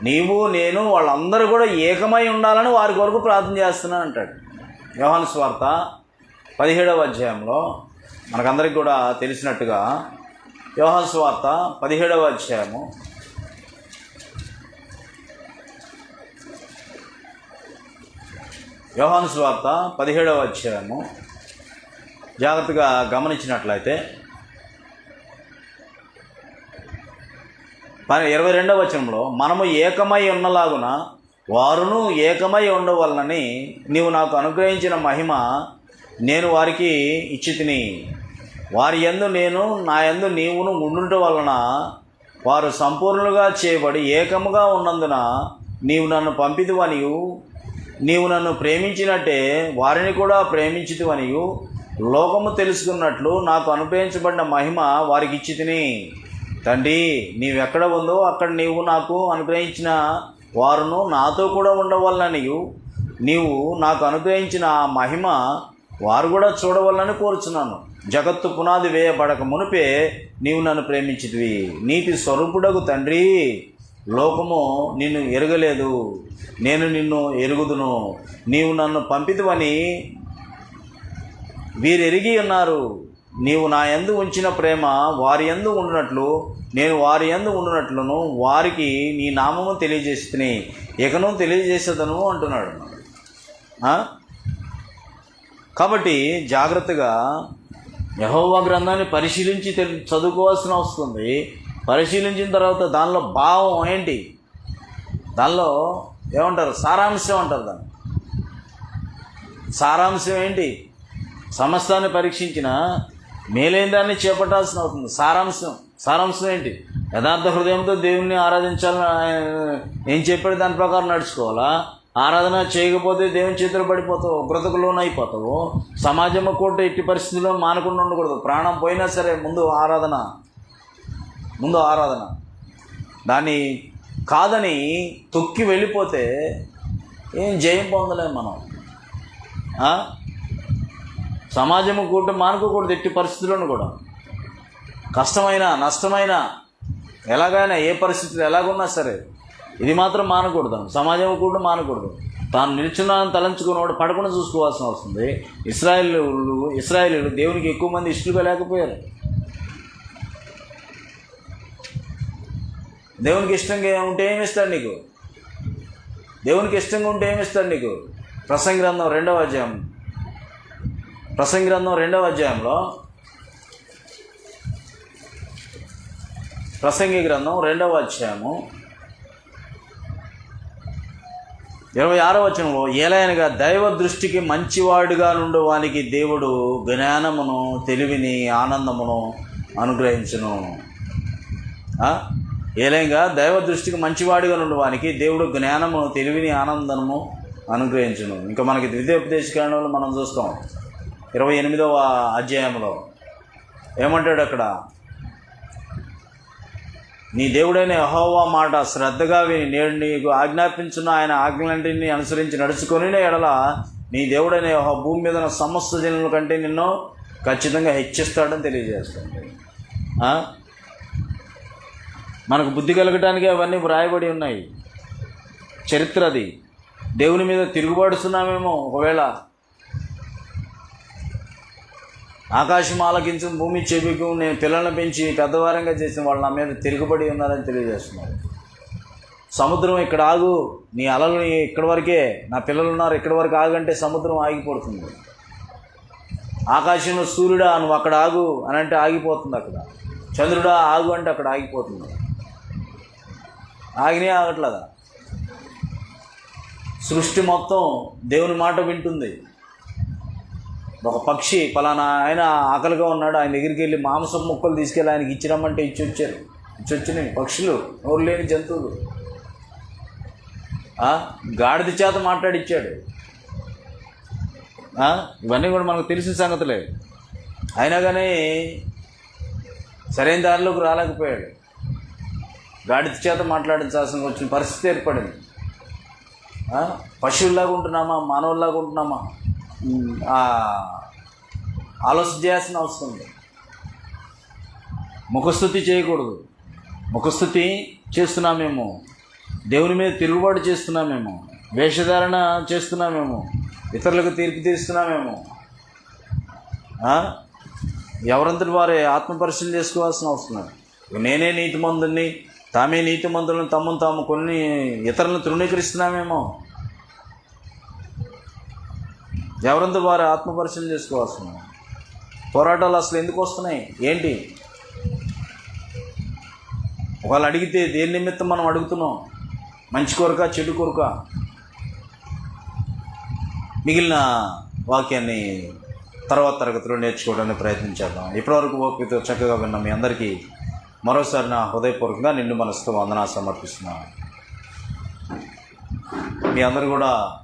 S1: నీవు నేను వాళ్ళందరూ కూడా ఏకమై ఉండాలని వారి కొరకు ప్రార్థన చేస్తున్నాను అంటాడు. యోహాను సువార్త 17వ అధ్యాయంలో మనకందరికి కూడా తెలిసినట్టుగా యోహాను సువార్త 17వ అధ్యాయము 17వ అధ్యాయము జాగ్రత్తగా గమనించినట్లయితే 22వ వచనంలో, మనము ఏకమై ఉన్నలాగున వారును ఏకమై ఉండవలనని నీవు నాకు అనుగ్రహించిన మహిమ నేను వారికి ఇచ్చితిని. వారి యందు నేను, నా యందు నీవును ఉండుట వలన వారు సంపూర్ణులుగా చేయబడి ఏకముగా ఉన్నందున నీవు నన్ను పంపితివనియు, నీవు నన్ను ప్రేమించినట్టే వారిని కూడా ప్రేమించితివనియు లోకము తెలుసుకున్నట్లు నాకు అనుగ్రహించబడిన మహిమ వారికి ఇచ్చితిని. తండ్రి, నీవెక్కడ ఉందో అక్కడ నీవు నాకు అనుగ్రహించిన వారును నాతో కూడా ఉండవలననియు, నీవు నాకు అనుగ్రహించిన ఆ మహిమ వారు కూడా చూడవలనని కోరుచున్నాను. జగత్తు పునాది వేయబడక మునిపే నీవు నన్ను ప్రేమించితివి. నీతి స్వరూపుడగు తండ్రి, లోకము నిన్ను ఎరగలేదు, నేను నిన్ను ఎరుగుదును. నీవు నన్ను పంపితివని వీరెరిగి ఉన్నారు. నీవు నా యందు ఉంచిన ప్రేమ వారి యందు ఉండునట్లు నేను వారి యందు ఉండునట్లును వారికి నీ నామము తెలియజేస్తుని, ఇకను తెలియజేసేదను అంటున్నాడు. కాబట్టి జాగ్రత్తగా యెహోవా గ్రంథాన్ని పరిశీలించి చదువుకోవాల్సిన వస్తుంది. పరిశీలించిన తర్వాత దానిలో భావం ఏంటి, దానిలో ఏమంటారు, సారాంశం అంటారు. దాన్ని సారాంశం ఏంటి? సమస్తాన్ని పరీక్షించిన మేలైన దాన్ని చేపట్టాల్సిన అవుతుంది. సారాంశం ఏంటి? యథార్థ హృదయంతో దేవుణ్ణి ఆరాధించాలని ఏం చెప్పాడు దాని ప్రకారం నడుచుకోవాలా. ఆరాధన చేయకపోతే దేవుని చేతులు పడిపోతావు, ఉగ్రతకు లోనైపోతావు. సమాజం కూడా ఎట్టి పరిస్థితుల్లో మానకుండా ఉండకూడదు. ప్రాణం పోయినా సరే ముందు ఆరాధన. దాన్ని కాదని తొక్కి వెళ్ళిపోతే ఏం జయం పొందలేము మనం. సమాజము కూడా మానుకోకూడదు ఎట్టి పరిస్థితుల్లోనూ కూడా. కష్టమైన నష్టమైన ఎలాగైనా ఏ పరిస్థితులు ఎలాగున్నా సరే ఇది మాత్రం మానకూడదు. సమాజం కూడా మానకూడదు. తాను నిల్చున్నానని తలంచుకున్నవాడు పడకుండా చూసుకోవాల్సిన వస్తుంది. ఇశ్రాయేలీయులు దేవునికి ఎక్కువ మంది ఇష్టలుగా లేకపోయారు. దేవునికి ఇష్టంగా ఉంటే ఏమిస్తాడు నీకు? దేవునికి ఇష్టంగా ఉంటే ఏమిస్తాడు నీకు? ప్రసంగి గ్రంథం 2వ అధ్యాయంలో ప్రసంగి గ్రంథం 26వ అధ్యాయము 26వ వచనంలో, ఏలయనగా దైవ దృష్టికి మంచివాడుగా నుండు వానికి దేవుడు జ్ఞానమును, తెలివిని, ఆనందమును అనుగ్రహించును. ఏలయంగా దైవ దృష్టికి మంచివాడిగా నుండి వానికి దేవుడు జ్ఞానమును, తెలివిని, ఆనందము అనుగ్రహించును. ఇంకా మనకి ద్వితీయోపదేశకాండంలో మనం చూస్తాం 28వ అధ్యాయంలో ఏమంటాడు అక్కడ, నీ దేవుడైన యెహోవా మాట శ్రద్ధగా విని నేడు నీకు ఆజ్ఞాపించిన ఆయన ఆజ్ఞలన్నింటినీ అనుసరించి నడుచుకొని ఎడల నీ దేవుడైన యెహోవా భూమి మీద ఉన్న సమస్త జనుల కంటే నిన్ను ఖచ్చితంగా హెచ్చిస్తాడని తెలియజేస్తుంది. మనకు బుద్ధి కలగటానికి అవన్నీ వ్రాయబడి ఉన్నాయి. చరిత్ర అది. దేవుని మీద తిరుగుబడుతున్నామేమో, ఒకవేళ ఆకాశం ఆలకించిన భూమి చెవికు నేను పిల్లలను పెంచి పెద్దవారంగా చేసిన వాళ్ళు నా మీద తిరుగుబడి ఉన్నారని తెలియజేస్తున్నారు. సముద్రం ఇక్కడ ఆగు, నీ అలలు ఇక్కడి వరకే, నా పిల్లలు ఉన్నారు ఇక్కడి వరకు ఆగంటే సముద్రం ఆగిపోతుంది. ఆకాశంలో సూర్యుడా నువ్వు అక్కడ ఆగు అని అంటే ఆగిపోతుంది. అక్కడ చంద్రుడా ఆగు అంటే అక్కడ ఆగిపోతుంది. ఆగట్లేదా? సృష్టి మొత్తం దేవుని మాట వింటుంది. ఒక పక్షి పలానా ఆయన ఆకలిగా ఉన్నాడు, ఆయన దగ్గరికి వెళ్ళి మాంసం ముక్కలు తీసుకెళ్ళి ఆయనకి ఇచ్చిరమ్మంటే ఇచ్చొచ్చినాయి. పక్షులు, నోరు లేని జంతువులు. గాడిద చేత మాట్లాడిచ్చాడు. ఇవన్నీ కూడా మనకు తెలిసిన సంగతులే. అయినా కానీ సరైన దారిలోకి రాలేకపోయాడు. గాడిద చేత మాట్లాడించాల్సిన వచ్చిన పరిస్థితి ఏర్పడింది. పశువుల్లాగా ఉంటున్నామా, మానవుల్లాగా ఉంటున్నామా ఆలోచన చేయాల్సిన అవసరం ఉంది. ముఖస్థుతి చేయకూడదు. ముఖస్థుతి చేస్తున్నామేమో, దేవుని మీద తిరుగుబాటు చేస్తున్నామేమో, వేషధారణ చేస్తున్నామేమో, ఇతరులకు తీర్పు తీస్తున్నామేమో. ఎవరంతటి వారే ఆత్మపరిశీలన చేసుకోవాల్సిన అవసరం. నేనే నీతిమంతుని, తామే నీతిమంతులను తమను తాము కొన్ని ఇతరులను తృణీకరిస్తున్నామేమో. ఎవరంతా వారు ఆత్మపరిశీలన చేసుకోవాల్సిన. పోరాటాలు అసలు ఎందుకు వస్తున్నాయి? ఏంటి? ఒకవేళ అడిగితే దేని నిమిత్తం మనం అడుగుతున్నాం? మంచి కొరక, చెడు కొరక? మిగిలిన వాక్యాన్ని తర్వాత తరగతిలో నేర్చుకోవడానికి ప్రయత్నించేద్దాం. ఇప్పటివరకు ఓపికతో చక్కగా విన్న మీ అందరికీ మరోసారి నా హృదయపూర్వకంగా నిండు మనసుతో వందనాలు సమర్పిస్తున్నాను. మీ అందరూ కూడా